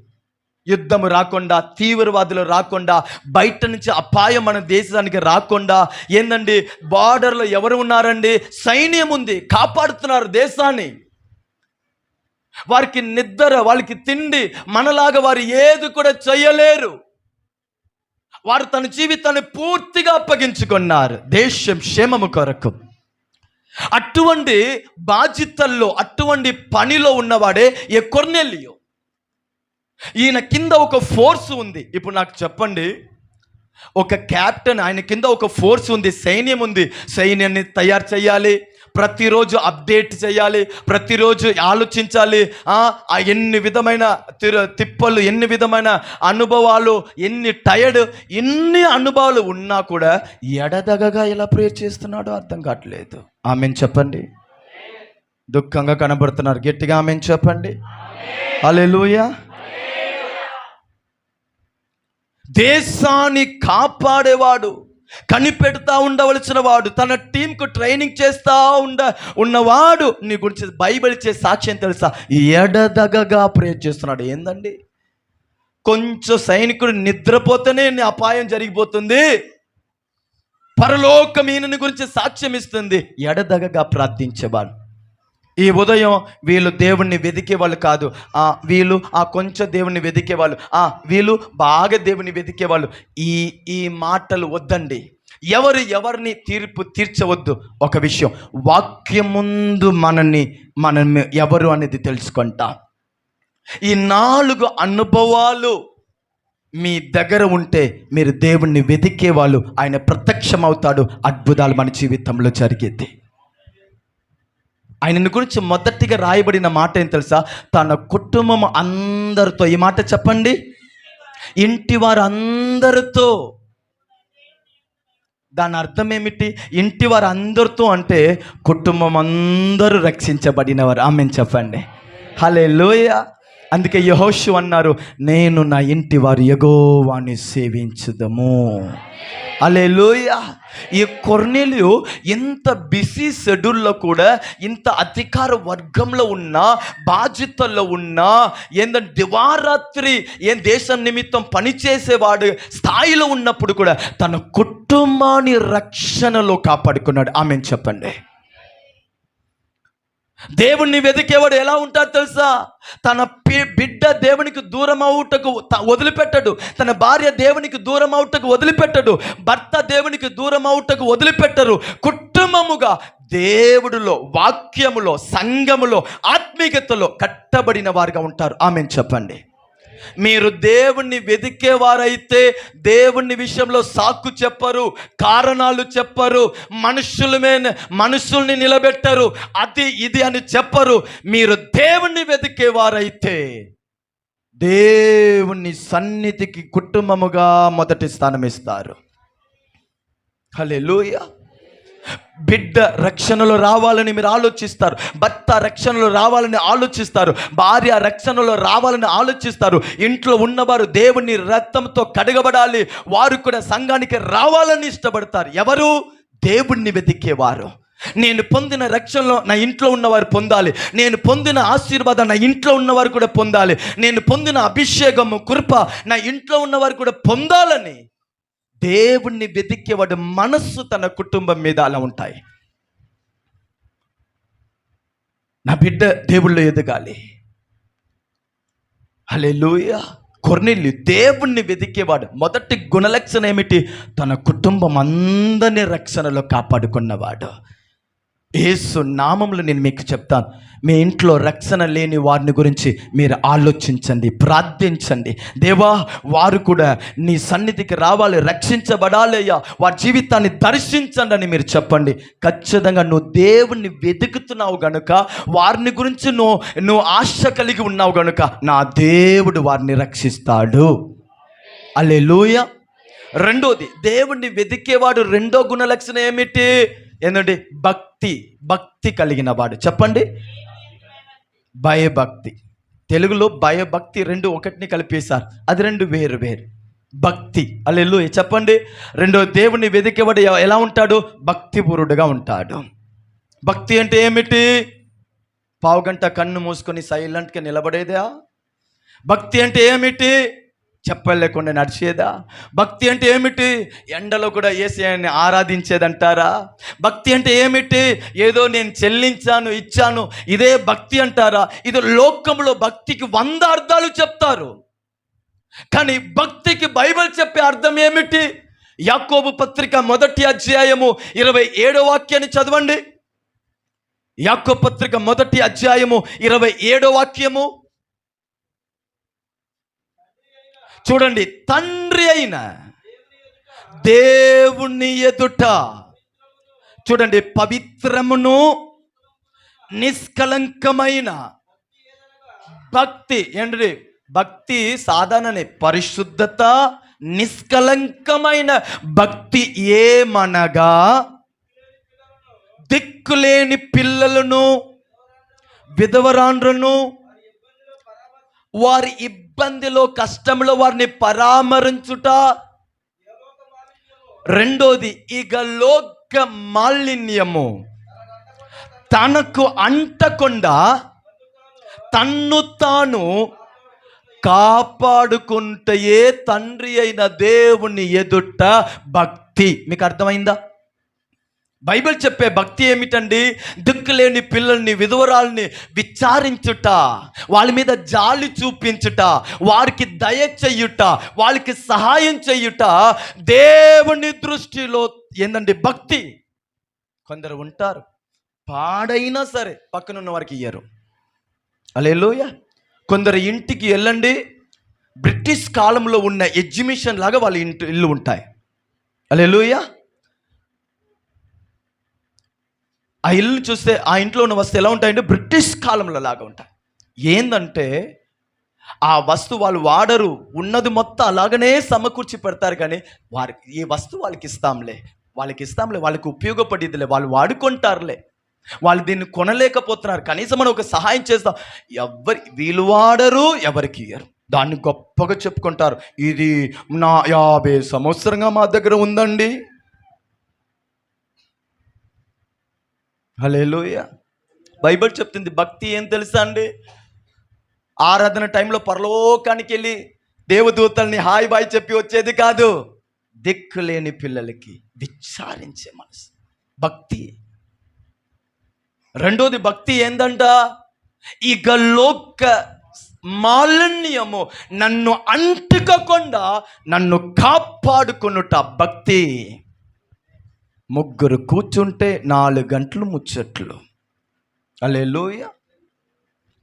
యుద్ధము రాకుండా, తీవ్రవాదులు రాకుండా, బయట నుంచి అపాయం మన దేశానికి రాకుండా. ఏందండి, బార్డర్లో ఎవరు ఉన్నారండి? సైన్యం ఉంది, కాపాడుతున్నారు దేశాన్ని. వారికి నిద్ర, వాళ్ళకి తిండి, మనలాగా వారు ఏది కూడా చేయలేరు. వారు తన జీవితాన్ని పూర్తిగా అప్పగించుకున్నారు దేశం క్షేమము కొరకు. అటువంటి బాధ్యతల్లో, అటువంటి పనిలో ఉన్నవాడే ఈ కొర్నేలియు. ఈయన కింద ఒక ఫోర్స్ ఉంది. ఇప్పుడు నాకు చెప్పండి, ఒక క్యాప్టెన్, ఆయన కింద ఒక ఫోర్స్ ఉంది, సైన్యం ఉంది. సైన్యాన్ని తయారు చేయాలి, ప్రతిరోజు అప్డేట్ చేయాలి, ప్రతిరోజు ఆలోచించాలి. ఎన్ని విధమైన తిప్పలు, ఎన్ని విధమైన అనుభవాలు, ఎన్ని టైర్డ్, ఎన్ని అనుభవాలు ఉన్నా కూడా ఎడదగగా ఎలా ప్రేయర్ చేస్తున్నాడో అర్థం కావట్లేదు. ఆమెన్ చెప్పండి. దుఃఖంగా కనబడుతున్నారు, గట్టిగా ఆమెన్ చెప్పండి. హల్లెలూయా. దేశాన్ని కాపాడేవాడు, కనిపెడతా ఉండవలసిన వాడు, తన టీంకు ట్రైనింగ్ చేస్తా ఉన్నవాడు నీ గురించి బైబిల్ ఇచ్చే సాక్ష్యం తెలుసా? ఎడదగగా ప్రేయర్ చేస్తున్నాడు. ఏందండి, కొంచెం సైనికుడు నిద్రపోతేనే అపాయం జరిగిపోతుంది. పరలోకం ఈయనని గురించి సాక్ష్యం ఇస్తుంది. ఎడదగగా ప్రార్థించేవాడు. ఈ ఉదయం వీళ్ళు దేవుణ్ణి వెదికే వాళ్ళు కాదు, వీళ్ళు కొంచెం దేవుణ్ణి వెదికేవాళ్ళు, వీళ్ళు బాగా దేవుని వెదికేవాళ్ళు. ఈ మాటలు వద్దండి. ఎవరిని తీర్పు తీర్చవద్దు. ఒక విషయం, వాక్యం ముందు మనం ఎవరు అనేది తెలుసుకుంటాం. ఈ 4 అనుభవాలు మీ దగ్గర ఉంటే మీరు దేవుణ్ణి వెదికే వాళ్ళు, ఆయన ప్రత్యక్షమవుతాడు, అద్భుతాలు మన జీవితంలో జరిగేది. ఆయన గురించి మొదటిగా రాయబడిన మాట ఏం తెలుసా? తన కుటుంబం అందరితో. ఈ మాట చెప్పండి, ఇంటి వారు అందరితో. దాని అర్థం ఏమిటి? ఇంటి వారు అందరితో అంటే కుటుంబం అందరూ రక్షించబడినవారు. ఆమేన్ చెప్పండి. హల్లెలూయా. అందుకే యెహోషువ అన్నారు, నేను నా ఇంటి వారు యెహోవాని సేవించుదము. హల్లెలూయా. ఈ కొర్నేలియు ఇంత బిజీ షెడ్యూల్లో కూడా, ఇంత అధికార వర్గంలో ఉన్న, బాధ్యతల్లో ఉన్న, ఏంటంటే దివారాత్రి దేశం నిమిత్తం పనిచేసేవాడు స్థాయిలో ఉన్నప్పుడు కూడా తన కుటుంబాన్ని రక్షణలో కాపాడుకున్నాడు. ఆమేన్ చెప్పండి. దేవుణ్ణి వెతికేవాడు ఎలా ఉంటాడు తెలుసా? తన బిడ్డ దేవునికి దూరం అవుటకు వదిలిపెట్టడు, తన భార్య దేవునికి దూరం అవుటకు వదిలిపెట్టడు, భర్త దేవునికి దూరం అవుటకు వదిలిపెట్టరు. కుటుంబముగా దేవుడిలో, వాక్యములో, సంఘములో, ఆత్మీయతలో కట్టబడిన వారుగా ఉంటారు. ఆమేన్ చెప్పండి. మీరు దేవుణ్ణి వెదికేవారైతే దేవుని విషయంలో సాకు చెప్పరు, కారణాలు చెప్పరు, మనుషుల్ని నిలబెట్టరు, అది ఇది అని చెప్పరు. మీరు దేవుణ్ణి వెదికేవారైతే దేవుని సన్నిధికి కుటుంబముగా మొదటి స్థానం ఇస్తారు. హల్లెలూయా. బిడ్డ రక్షణలో రావాలని మీరు ఆలోచిస్తారు, భర్త రక్షణలో రావాలని ఆలోచిస్తారు, భార్య రక్షణలో రావాలని ఆలోచిస్తారు. ఇంట్లో ఉన్నవారు దేవుని రక్తంతో కడగబడాలి, వారు కూడా సంఘానికి రావాలని ఇష్టపడతారు. ఎవరు? దేవుణ్ణి వెతికేవారు. నేను పొందిన రక్షణలో నా ఇంట్లో ఉన్నవారు పొందాలి, నేను పొందిన ఆశీర్వాదం నా ఇంట్లో ఉన్నవారు కూడా పొందాలి, నేను పొందిన అభిషేకము, కృప నా ఇంట్లో ఉన్నవారు కూడా పొందాలని దేవుణ్ణి వెతికేవాడు మనస్సు తన కుటుంబం మీద అలా ఉంటాయి. నా బిడ్డ దేవుళ్ళు ఎదగాలి. హల్లెలూయా. కొర్నేలియు దేవుణ్ణి వెతికేవాడు. మొదటి గుణలక్షణం ఏమిటి? తన కుటుంబం అందరినీ రక్షణలో కాపాడుకున్నవాడు. యేసు నామములో నేను మీకు చెప్తాను, మీ ఇంట్లో రక్షణ లేని వారిని గురించి మీరు ఆలోచించండి, ప్రార్థించండి. దేవా, వారు కూడా నీ సన్నిధికి రావాలి, రక్షించబడాలి అయ్యా, వారి జీవితాన్ని దర్శించండి అని మీరు చెప్పండి. ఖచ్చితంగా నువ్వు దేవుణ్ణి వెతుకుతున్నావు గనుక, వారిని గురించి నువ్వు ఆశ కలిగి ఉన్నావు గనుక, నా దేవుడు వారిని రక్షిస్తాడు. హల్లెలూయా. రెండోది, దేవుణ్ణి వెతికేవాడు రెండో గుణ లక్షణం ఏమిటి? ఏంటంటే భక్తి కలిగిన వాడు. చెప్పండి, భయభక్తి. తెలుగులో భయభక్తి రెండు ఒకటిని కలిపేశారు, అది రెండు వేరు వేరు. భక్తి, హల్లెలూయా చెప్పండి. రెండో, దేవుణ్ణి వెతికేవాడు ఎలా ఉంటాడు? భక్తిపూరుడుగా ఉంటాడు. భక్తి అంటే ఏమిటి? పావుగంట కన్ను మూసుకొని సైలెంట్గా నిలబడేదా? భక్తి అంటే ఏమిటి? చెప్పలేకుండా నడిచేదా? భక్తి అంటే ఏమిటి? ఎండలో కూడా యేసయ్యని ఆరాధించేదంటారా? భక్తి అంటే ఏమిటి? ఏదో నేను చెల్లించాను, ఇచ్చాను, ఇదే భక్తి అంటారా? ఇది లోకంలో భక్తికి 100 అర్థాలు చెప్తారు, కానీ భక్తికి బైబిల్ చెప్పే అర్థం ఏమిటి? యాకోబు పత్రిక 1వ అధ్యాయము 27వ వాక్యాన్ని చదవండి. యాకోబు పత్రిక 1వ అధ్యాయము 27వ వాక్యము చూడండి. తండ్రి అయిన దేవుని ఎదుట, చూడండి, పవిత్రమును నిష్కలంకమైన భక్తి. ఏంటి భక్తి? సాధారణనే, పరిశుద్ధత, నిష్కలంకమైన భక్తి ఏమనగా, దిక్కులేని పిల్లలను, విధవరాండ్రను, వారి ఇబ్బందిలో, కష్టంలో వారిని పరామరించుట. రెండోది, ఇక లోక మాలిన్యము తనకు అంటకుండా తన్ను తాను కాపాడుకుంటే తండ్రి అయిన దేవుని ఎదుట భక్తి. మీకు అర్థమైందా? బైబిల్ చెప్పే భక్తి ఏమిటండి? దిక్కులేని పిల్లల్ని, విధవరాల్ని విచారించుట, వాళ్ళ మీద జాలి చూపించుట, వారికి దయ చెయ్యుట, వాళ్ళకి సహాయం చెయ్యుట దేవుని దృష్టిలో ఏందండి? భక్తి. కొందరు ఉంటారు, పాడైనా సరే పక్కనున్న వారికి ఇయ్యరు. హల్లెలూయా. కొందరు ఇంటికి వెళ్ళండి, బ్రిటిష్ కాలంలో ఉన్న ఎగ్జిబిషన్ లాగా వాళ్ళ ఇల్లు ఉంటాయి. హల్లెలూయా. ఆ ఇల్లు చూస్తే, ఆ ఇంట్లో ఉన్న వస్తువు ఎలా ఉంటాయంటే బ్రిటిష్ కాలంలో లాగా ఉంటాయి. ఏందంటే ఆ వస్తువు వాళ్ళు వాడరు, ఉన్నది మొత్తం అలాగనే సమకూర్చి పెడతారు, కానీ వారికి ఈ వస్తువు వాళ్ళకి ఇస్తాంలే, వాళ్ళకి ఉపయోగపడేదిలే, వాళ్ళు వాడుకుంటారులే, వాళ్ళు దీన్ని కొనలేకపోతున్నారు, కనీసం మనం ఒక సహాయం చేస్తాం. వీళ్ళు వాడరు, ఎవరికి ఇయ్యరు, దాన్ని గొప్పగా చెప్పుకుంటారు. ఇది నా 50 సంవత్సరంగా మా దగ్గర ఉందండి. హల్లెలూయా. బైబిల్ చెప్తుంది భక్తి ఏం తెలుసా అండి? ఆరాధన టైంలో పరలోకానికి వెళ్ళి దేవదూతల్ని హాయ్ బాయ్ చెప్పి వచ్చేది కాదు, దిక్కులేని పిల్లలకి విచారించే మనసు భక్తి. రెండోది భక్తి ఏందంట? ఇక లోక మాలిన్యము నన్ను అంటుకోకుండా నన్ను కాపాడుకొనుట భక్తి. 3 కూర్చుంటే 4 గంటలు ముచ్చట్లు. హల్లెలూయా.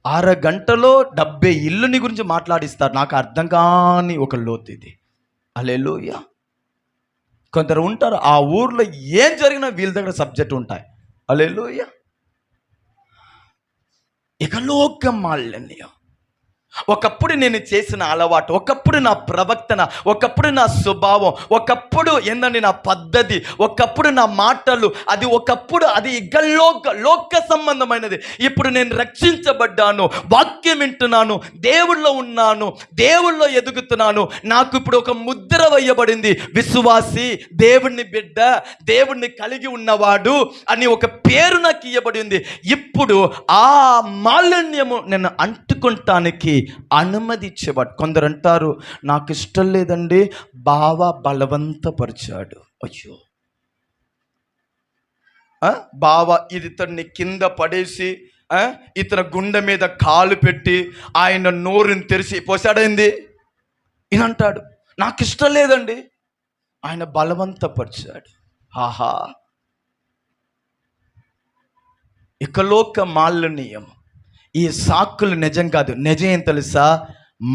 6 గంటలో 70 ఇల్లుని గురించి మాట్లాడిస్తారు. నాకు అర్థం కాని ఒక లోతు ఇది. హల్లెలూయా. కొందరు ఉంటారు, ఆ ఊర్లో ఏం జరిగినా వీళ్ళ దగ్గర సబ్జెక్ట్ ఉంటాయి. హల్లెలూయా. ఇక లోక మాలిన్యం. ఒకప్పుడు నేను చేసిన అలవాటు, ఒకప్పుడు నా ప్రవర్తన, ఒకప్పుడు నా స్వభావం, ఒకప్పుడు ఏందండి నా పద్ధతి, ఒకప్పుడు నా మాటలు, అది ఒకప్పుడు అది ఇక లోక సంబంధమైనది. ఇప్పుడు నేను రక్షించబడ్డాను, వాక్యం వింటున్నాను, దేవుళ్ళో ఉన్నాను, దేవుళ్ళో ఎదుగుతున్నాను, నాకు ఇప్పుడు ఒక ముద్ర వేయబడింది, విశ్వాసి, దేవుని బిడ్డ, దేవుణ్ణి కలిగి ఉన్నవాడు అని ఒక పేరు నాకు ఇవ్వబడింది. ఇప్పుడు ఆ మాలిన్యము నేను అంటుకుంటానికి అనుమతి ఇచ్చేవాడు. కొందరు అంటారు, నాకు ఇష్టం లేదండి, బావ బలవంతపరిచాడు. అయ్యో, బావ ఇతన్ని కింద పడేసి ఇతని గుండె మీద కాలు పెట్టి ఆయన నోరుని తెరిచి పోసాడైంది ఇనంటాడు. నాకు ఇష్టం లేదండి, ఆయన బలవంతపరిచాడు. ఆహా, ఇకలోక మాలిన్యం, ఈ సాకులు నిజం కాదు. నిజం ఏం తెలుసా?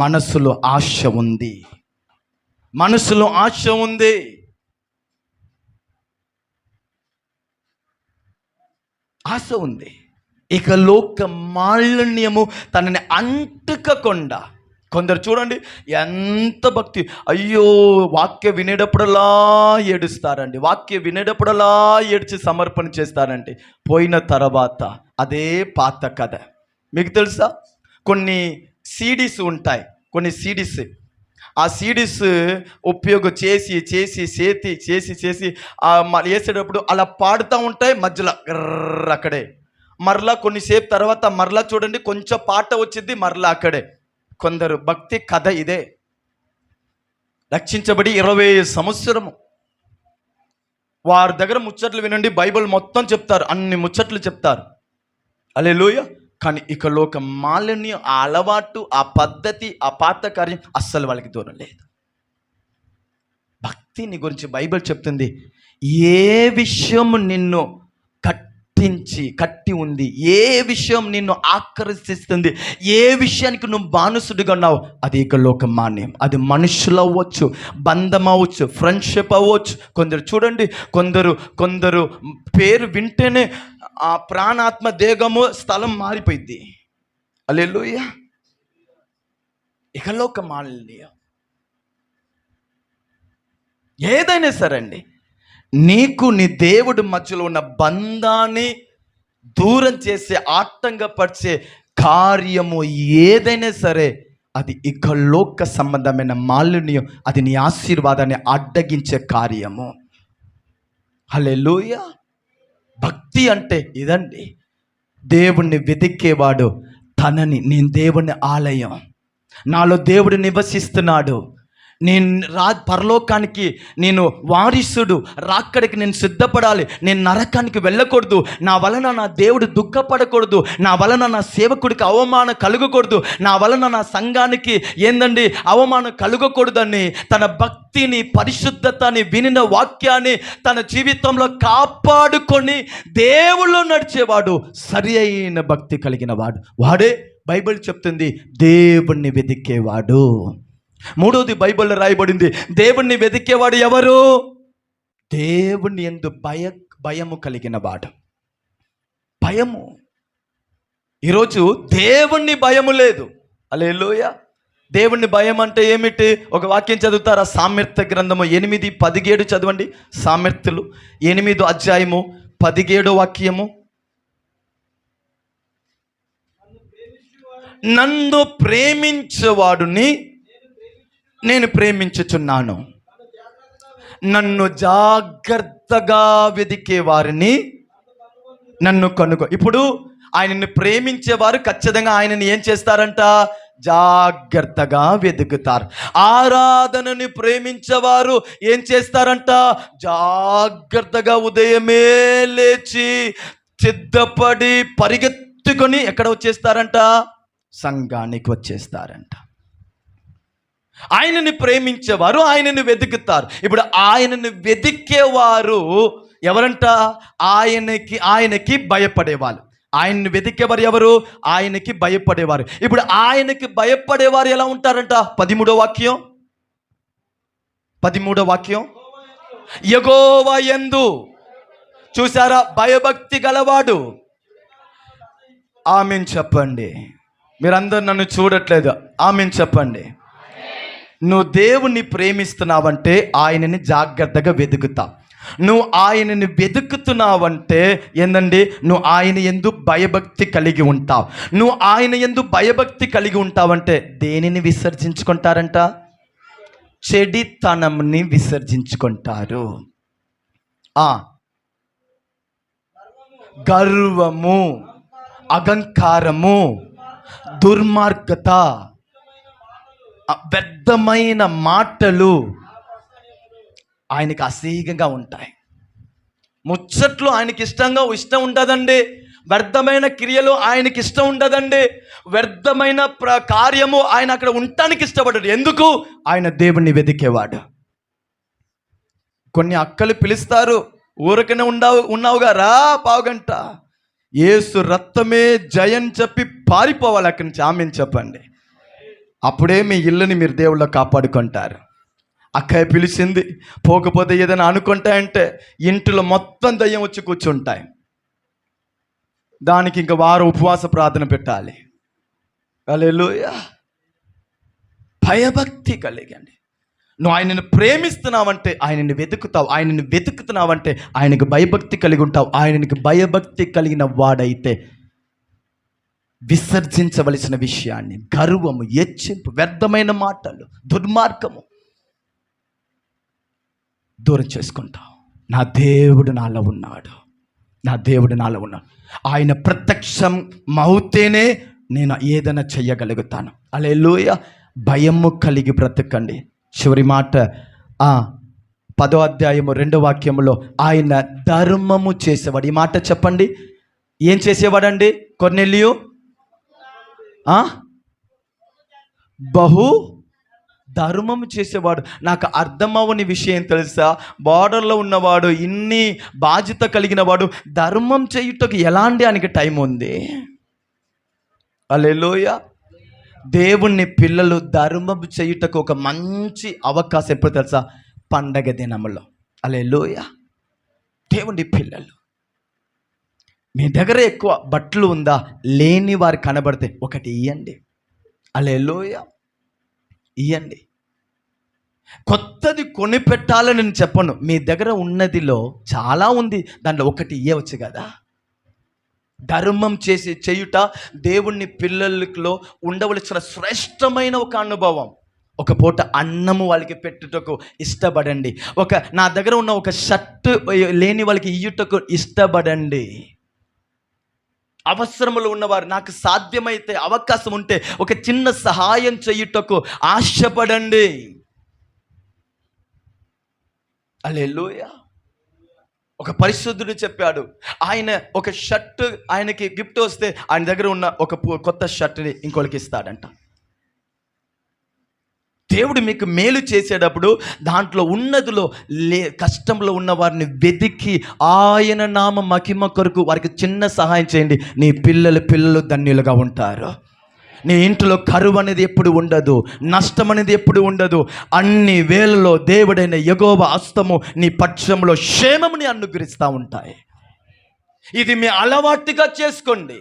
మనసులో ఆశ ఉంది, మనసులో ఆశ ఉంది. ఆశ ఉంది. ఇకలోక మాలిన్యము తనని అంటుకకుండా, కొందరు చూడండి ఎంత భక్తి, అయ్యో వాక్య వినేటప్పుడలా ఏడుస్తారండి, వాక్య వినేటప్పుడలా ఏడ్చి సమర్పణ చేస్తారండి. పోయిన తర్వాత అదే పాత కథ. మీకు తెలుసా, కొన్ని సీడీస్ ఉంటాయి, కొన్ని సీడీస్, ఆ సీడీస్ ఉపయోగం చేసి చేసి చేతి చేసి చేసి వేసేటప్పుడు అలా పాడుతూ ఉంటాయి, మధ్యలో అక్కడే మరలా కొన్నిసేపు తర్వాత మరలా చూడండి కొంచెం పాట వచ్చింది, మరలా అక్కడే. కొందరు భక్తి కథ ఇదే. రక్షించబడి 20 సంవత్సరము వారి దగ్గర ముచ్చట్లు వినండి, బైబిల్ మొత్తం చెప్తారు, అన్ని ముచ్చట్లు చెప్తారు. హల్లెలూయా. కానీ ఇక లోక మాలిన్యం, ఆ అలవాటు, ఆ పద్ధతి, ఆ పాత కార్యం అస్సలు వాళ్ళకి దూరం లేదు. భక్తిని గురించి బైబిల్ చెప్తుంది, ఏ విషయం నిన్ను కట్టి ఉంది, ఏ విషయం నిన్ను ఆకర్షిస్తుంది, ఏ విషయానికి నువ్వు బానిసుడిగా ఉన్నావు, అది ఇక లోక మాన్యం. అది మనుషులు అవ్వచ్చు, బంధం అవ్వచ్చు, ఫ్రెండ్షిప్ అవ్వచ్చు. కొందరు చూడండి, కొందరు పేరు వింటేనే ఆ ప్రాణాత్మ దేహము స్థలం మారిపోయింది. హల్లెలూయా. ఇక లోక మాలిన్యం ఏదైనా సరే అండి, నీకు నీ దేవుడి మధ్యలో ఉన్న బంధాన్ని దూరం చేసే, ఆటంకపరిచే కార్యము ఏదైనా సరే, అది ఇక లోక సంబంధమైన మాలిన్యం, అది నీ ఆశీర్వాదాన్ని అడ్డగించే కార్యము. హల్లెలూయా. భక్తి అంటే ఇదండి. దేవుణ్ణి వెతికేవాడు తనని, నేను దేవుని ఆలయం, నాలో దేవుడు నివసిస్తున్నాడు, నేను పరలోకానికి నేను వారసుడు, రాక్కడికి నేను సిద్ధపడాలి, నేను నరకానికి వెళ్ళకూడదు, నా వలన నా దేవుడు దుఃఖపడకూడదు, నా వలన నా సేవకుడికి అవమానం కలగకూడదు, నా వలన నా సంఘానికి అవమానం కలగకూడదని తన భక్తిని, పరిశుద్ధతని, వినిన వాక్యాన్ని తన జీవితంలో కాపాడుకొని దేవుళ్ళు నడిచేవాడు సరి అయిన భక్తి కలిగిన వాడు. వాడే బైబిల్ చెప్తుంది దేవుణ్ణి వెతికేవాడు. మూడోది బైబిల్లో రాయబడింది, దేవుణ్ణి వెతికేవాడు ఎవరు? దేవుని యందు భయము కలిగిన వాడు. భయము. ఈరోజు దేవుణ్ణి భయము లేదు. హల్లెలూయా. దేవుణ్ణి భయం అంటే ఏమిటి? ఒక వాక్యం చదువుతారా? సామెర్త గ్రంథము 8:17 చదవండి. సామెర్తులు 8వ అధ్యాయము 17వ వాక్యము. నన్ను ప్రేమించేవాడుని నేను ప్రేమించుచున్నాను, నన్ను జాగ్రత్తగా వెతికే వారిని నన్ను కనుగొ. ఇప్పుడు ఆయనని ప్రేమించేవారు ఖచ్చితంగా ఆయనని ఏం చేస్తారంట? జాగ్రత్తగా వెతుకుతారు. ఆరాధనని ప్రేమించేవారు ఏం చేస్తారంట? జాగ్రత్తగా ఉదయమే లేచి సిద్ధపడి పరిగెత్తుకొని ఎక్కడ వచ్చేస్తారంట? సంఘానికి వచ్చేస్తారంట. ఆయనని ప్రేమించేవారు ఆయనని వెతుకుతారు. ఇప్పుడు ఆయనని వెతికేవారు ఎవరంట? ఆయనకి భయపడేవాళ్ళు. ఆయన్ని వెతికేవారు ఎవరు? ఆయనకి భయపడేవారు. ఇప్పుడు ఆయనకి భయపడేవారు ఎలా ఉంటారంట? 13వ వాక్యం. యెహోవా యందు, చూసారా, భయభక్తి గలవాడు. ఆమేన్ చెప్పండి. మీరందరూ నన్ను చూడట్లేదు, ఆమేన్ చెప్పండి. నువ్వు దేవుణ్ణి ప్రేమిస్తున్నావంటే ఆయనని జాగ్రత్తగా వెతుకుతావు. నువ్వు ఆయనని వెతుకుతున్నావంటే ఏందండి? నువ్వు ఆయన యందు భయభక్తి కలిగి ఉంటావు. నువ్వు ఆయన యందు భయభక్తి కలిగి ఉంటావంటే దేనిని విసర్జించుకుంటారంట? చెడితనంని విసర్జించుకుంటారు. గర్వము, అహంకారము, దుర్మార్గత, వ్యర్థమైన మాటలు ఆయనకి అసహ్యంగా ఉంటాయి. ముచ్చట్లు ఆయనకి ఇష్టం ఉండదండి. వ్యర్థమైన క్రియలు ఆయనకి ఇష్టం ఉండదండి. వ్యర్థమైన కార్యము ఆయన అక్కడ ఉండటానికి ఇష్టపడ్డాడు. ఎందుకు? ఆయన దేవుణ్ణి వెతికేవాడు. కొన్ని అక్కలు పిలుస్తారు, ఊరికనే ఉన్నావుగా రా, పావుగంట. యేసు రక్తమే జయం చెప్పి పారిపోవాలి అక్కడి నుంచి. ఆమెను చెప్పండి. అప్పుడే మీ ఇల్లుని మీరు దేవుళ్ళో కాపాడుకుంటారు. అక్కయ్య పిలిచింది, పోకపోతే ఏదైనా అనుకుంటాయంటే ఇంటిలో మొత్తం దయ్యం వచ్చి కూర్చుంటాయి. దానికి ఇంక వారు ఉపవాస ప్రార్థన పెట్టాలి. హల్లెలూయా. భయభక్తి కలిగండి. నువ్వు ఆయనను ప్రేమిస్తున్నావంటే ఆయనని వెతుకుతావు. ఆయనని వెతుకుతున్నావంటే ఆయనకు భయభక్తి కలిగి ఉంటావు. ఆయనకి భయభక్తి కలిగిన వాడైతే విసర్జించవలసిన విషయాన్ని, గర్వము, హెచ్చింపు, వ్యర్థమైన మాటలు, దుర్మార్గము దూరం చేసుకుంటావు. నా దేవుడు నాలో ఉన్నాడు, నా దేవుడు నాలో ఉన్నాడు. ఆయన ప్రత్యక్షం అవుతేనే నేను ఏదైనా చెయ్యగలుగుతాను. హల్లెలూయా. భయము కలిగి బ్రతకండి. చివరి మాట 10వ అధ్యాయము 2వ వాక్యములో ఆయన ధర్మము చేసేవాడు. ఈ మాట చెప్పండి. ఏం చేసేవాడండి కొర్నేలియు? బహు ధర్మము చేసేవాడు. నాకు అర్థమవని విషయం తెలుసా? బార్డర్లో ఉన్నవాడు, ఇన్ని బాధ్యత కలిగిన వాడు ధర్మం చేయుటకు ఎలాంటి ఆయనకి టైం ఉంది? హల్లెలూయా. దేవుణ్ణి పిల్లలు ధర్మము చేయుటకు ఒక మంచి అవకాశం ఎప్పుడు తెలుసా? పండగ దినములో. హల్లెలూయా. దేవుని పిల్లలు, మీ దగ్గర ఎక్కువ బట్టలు ఉందా? లేని వారు కనబడితే ఒకటి ఇయ్యండి. హల్లెలూయా. ఇయ్యండి. కొత్తది కొనిపెట్టాలని నేను చెప్పను. మీ దగ్గర ఉన్నదిలో చాలా ఉంది, దాంట్లో ఒకటి ఇయ్యవచ్చు కదా. ధర్మం చేయుట దేవుణ్ణి పిల్లలలో ఉండవలసిన శ్రేష్టమైన ఒక అనుభవం. ఒక పూట అన్నము వాళ్ళకి పెట్టుటకు ఇష్టపడండి. నా దగ్గర ఉన్న ఒక షర్టు లేని వాళ్ళకి ఇయ్యుటకు ఇష్టపడండి. అవసరములు ఉన్నవారు, నాకు సాధ్యమైతే అవకాశం ఉంటే ఒక చిన్న సహాయం చేయుటకు ఆశపడండి. హల్లెలూయా. ఒక పరిశుద్ధుడు చెప్పాడు, ఆయన ఒక షర్ట్ ఆయనకి గిఫ్ట్ వస్తే ఆయన దగ్గర ఉన్న ఒక కొత్త షర్ట్ని ఇంకోళ్ళకి ఇస్తాడంట. దేవుడు మీకు మేలు చేసేటప్పుడు దాంట్లో ఉన్నదిలో కష్టంలో ఉన్న వారిని వెతికి ఆయన నామ మహిమ కొరకు వారికి చిన్న సహాయం చేయండి. నీ పిల్లలు ధన్యులుగా ఉంటారు. నీ ఇంటిలో కరువు అనేది ఎప్పుడు ఉండదు, నష్టం అనేది ఎప్పుడు ఉండదు. అన్ని వేళలో దేవుడైన యెహోవా హస్తము నీ పక్షంలో క్షేమముని అనుగ్రహిస్తూ ఉంటాయి. ఇది మీ అలవాటుగా చేసుకోండి.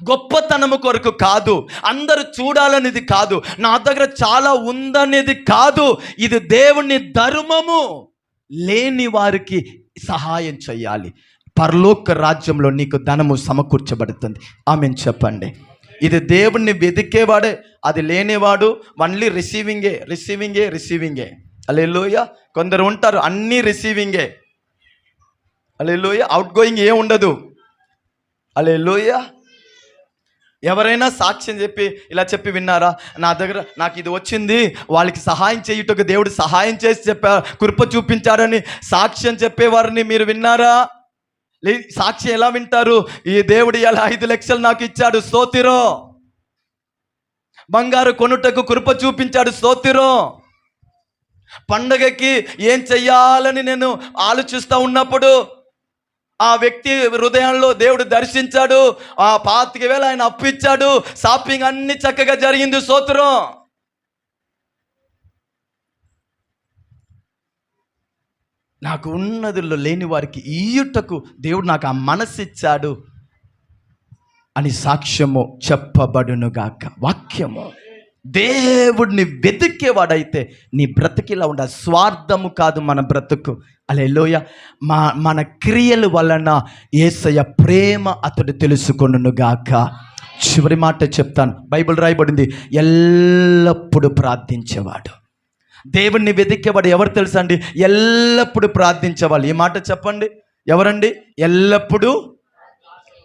గొప్పతనము కొరకు కాదు, అందరూ చూడాలనేది కాదు, నా దగ్గర చాలా ఉందనేది కాదు. ఇది దేవుని ధర్మము. లేని వారికి సహాయం చేయాలి. పరలోక రాజ్యంలో నీకు ధనము సమకూర్చబడుతుంది. ఆమేన్ చెప్పండి. ఇది దేవుణ్ణి వెతికేవాడే, అది లేనివాడు ఓన్లీ రిసీవింగే. హల్లెలూయా. కొందరు ఉంటారు అన్నీ రిసీవింగే. హల్లెలూయా. అవుట్ గోయింగ్ ఏం ఉండదు. హల్లెలూయా. ఎవరైనా సాక్ష్యం చెప్పి ఇలా చెప్పి విన్నారా? నా దగ్గర నాకు ఇది వచ్చింది, వాళ్ళకి సహాయం చేయుటకు దేవుడు సహాయం చేసి కృప చూపించాడని సాక్ష్యం చెప్పేవారిని మీరు విన్నారా? సాక్ష్యం ఎలా వింటారు? ఈ దేవుడు ఇలా 5 లక్షలు నాకు ఇచ్చాడు, స్తోత్రం. బంగారు కొనుటకు కృప చూపించాడు, స్తోత్రం. పండగకి ఏం చెయ్యాలని నేను ఆలోచిస్తూ ఉన్నప్పుడు ఆ వ్యక్తి హృదయంలో దేవుడు దర్శించాడు. ఆ 25,000 ఆయన అప్పు ఇచ్చాడు. షాపింగ్ అన్ని చక్కగా జరిగింది, స్తోత్రం. నాకు ఉన్నదిలో లేని వారికి ఇయ్యుటకు దేవుడు నాకు ఆ మనసు ఇచ్చాడు అని సాక్ష్యము చెప్పబడునుగాక. వాక్యము. దేవుడిని వెతికేవాడైతే నీ బ్రతికిలా ఉండాలి. స్వార్థము కాదు మన బ్రతుకు. హల్లెలూయా. మన క్రియల వలన యేసయ్య ప్రేమ అతడు తెలుసుకొనుగాక. చివరి మాట చెప్తాను. బైబిల్ రాయబడింది, ఎల్లప్పుడూ ప్రార్థించేవాడు. దేవుణ్ణి వెతికేవాడు ఎవరు తెలుసా అండి? ఎల్లప్పుడూ ప్రార్థించేవాళ్ళు. ఈ మాట చెప్పండి. ఎవరండి? ఎల్లప్పుడూ.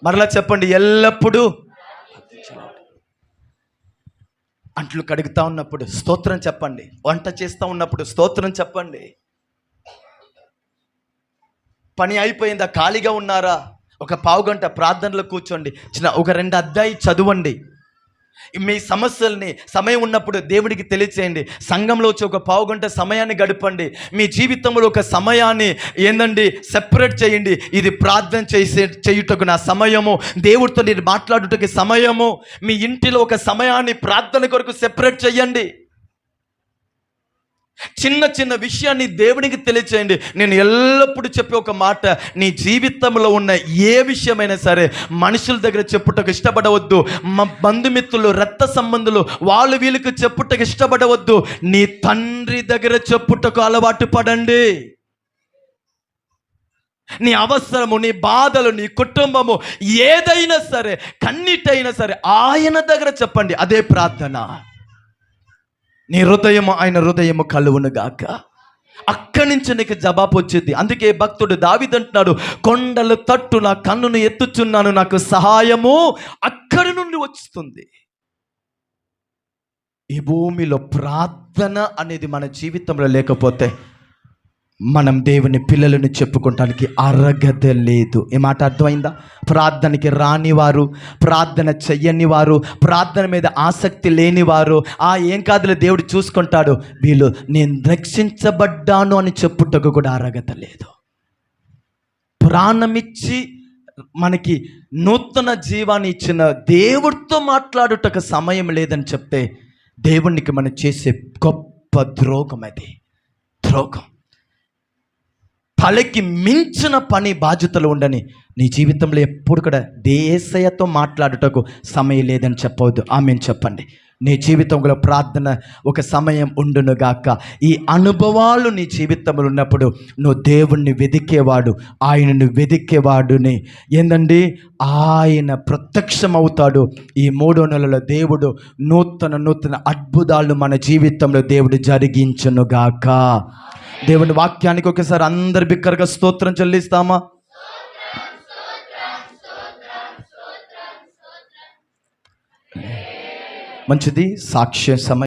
మరలా చెప్పండి, ఎల్లప్పుడూ. అంట్లు కడుగుతా ఉన్నప్పుడు స్తోత్రం చెప్పండి. వంట చేస్తూ ఉన్నప్పుడు స్తోత్రం చెప్పండి. పని అయిపోయిందా? ఖాళీగా ఉన్నారా? ఒక పావుగంట ప్రార్థనలో కూర్చోండి. ఒక 2 అధ్యాయం చదవండి. మీ సమస్యల్ని సమయం ఉన్నప్పుడు దేవుడికి తెలియచేయండి. సంఘంలో వచ్చి ఒక పావుగంట సమయాన్ని గడపండి. మీ జీవితంలో ఒక సమయాన్ని సెపరేట్ చేయండి. ఇది ప్రార్థన చేయుటకు నా సమయము, దేవుడితో నేను మాట్లాడుటకు సమయము. మీ ఇంటిలో ఒక సమయాన్ని ప్రార్థన కొరకు సెపరేట్ చేయండి. చిన్న చిన్న విషయాన్ని దేవునికి తెలియచేయండి. నేను ఎల్లప్పుడూ చెప్పే ఒక మాట, నీ జీవితంలో ఉన్న ఏ విషయమైనా సరే మనుషుల దగ్గర చెప్పుటకు ఇష్టపడవద్దు. బంధుమిత్రులు, రక్త సంబంధులు, వాళ్ళు వీళ్ళకి చెప్పుటకు ఇష్టపడవద్దు. నీ తండ్రి దగ్గర చెప్పుటకు అలవాటు పడండి. నీ అవసరము, నీ బాధలు, నీ కుటుంబము ఏదైనా సరే, కన్నీటైనా సరే ఆయన దగ్గర చెప్పండి. అదే ప్రార్థన. నీ హృదయము ఆయన హృదయము కలువును గాక. అక్కడి నుంచి నీకు జవాబు వచ్చింది. అందుకే భక్తుడు దావీదు అంటున్నాడు, కొండల తట్టు నా కన్నును ఎత్తుచున్నాను, నాకు సహాయము అక్కడి నుండి వస్తుంది. ఈ భూమిలో ప్రార్థన అనేది మన జీవితంలో లేకపోతే మనం దేవుని పిల్లలను చెప్పుకోవటానికి అర్హత లేదు. ఈ మాట అర్థమైందా? ప్రార్థనకి రానివారు, ప్రార్థన చెయ్యని వారు, ప్రార్థన మీద ఆసక్తి లేనివారు, ఏం కాదులే దేవుడు చూసుకుంటాడు, వీళ్ళు నేను రక్షించబడ్డాను అని చెప్పుటకు కూడా అర్హత లేదు. ప్రాణమిచ్చి మనకి నూతన జీవాన్ని ఇచ్చిన దేవుడితో మాట్లాడుటకు సమయం లేదని చెప్తే దేవునికి మనం చేసే గొప్ప ద్రోహం. అది ద్రోహం. తలకి మించిన పని బాధ్యతలు ఉండని నీ జీవితంలో ఎప్పుడు కూడా యేసయ్యతో మాట్లాడుటకు సమయం లేదని చెప్పవద్దు. ఆమేన్ చెప్పండి. నీ జీవితంలో ప్రార్థన ఒక సమయం ఉండునుగాక. ఈ అనుభవాలు నీ జీవితంలో ఉన్నప్పుడు నువ్వు దేవుణ్ణి వెదికేవాడు, ఆయనను వెదికేవాడుని ఆయన ప్రత్యక్షమవుతాడు. ఈ 3 నెలల దేవుడు నూతన అద్భుతాలు మన జీవితంలో దేవుడు జరిగించునుగాక. దేవుని వాక్యానికి ఒకసారి అందరు బిక్కరగా స్తోత్రం చెల్లిస్తామా? మంచిది. సాక్ష్య సమయం.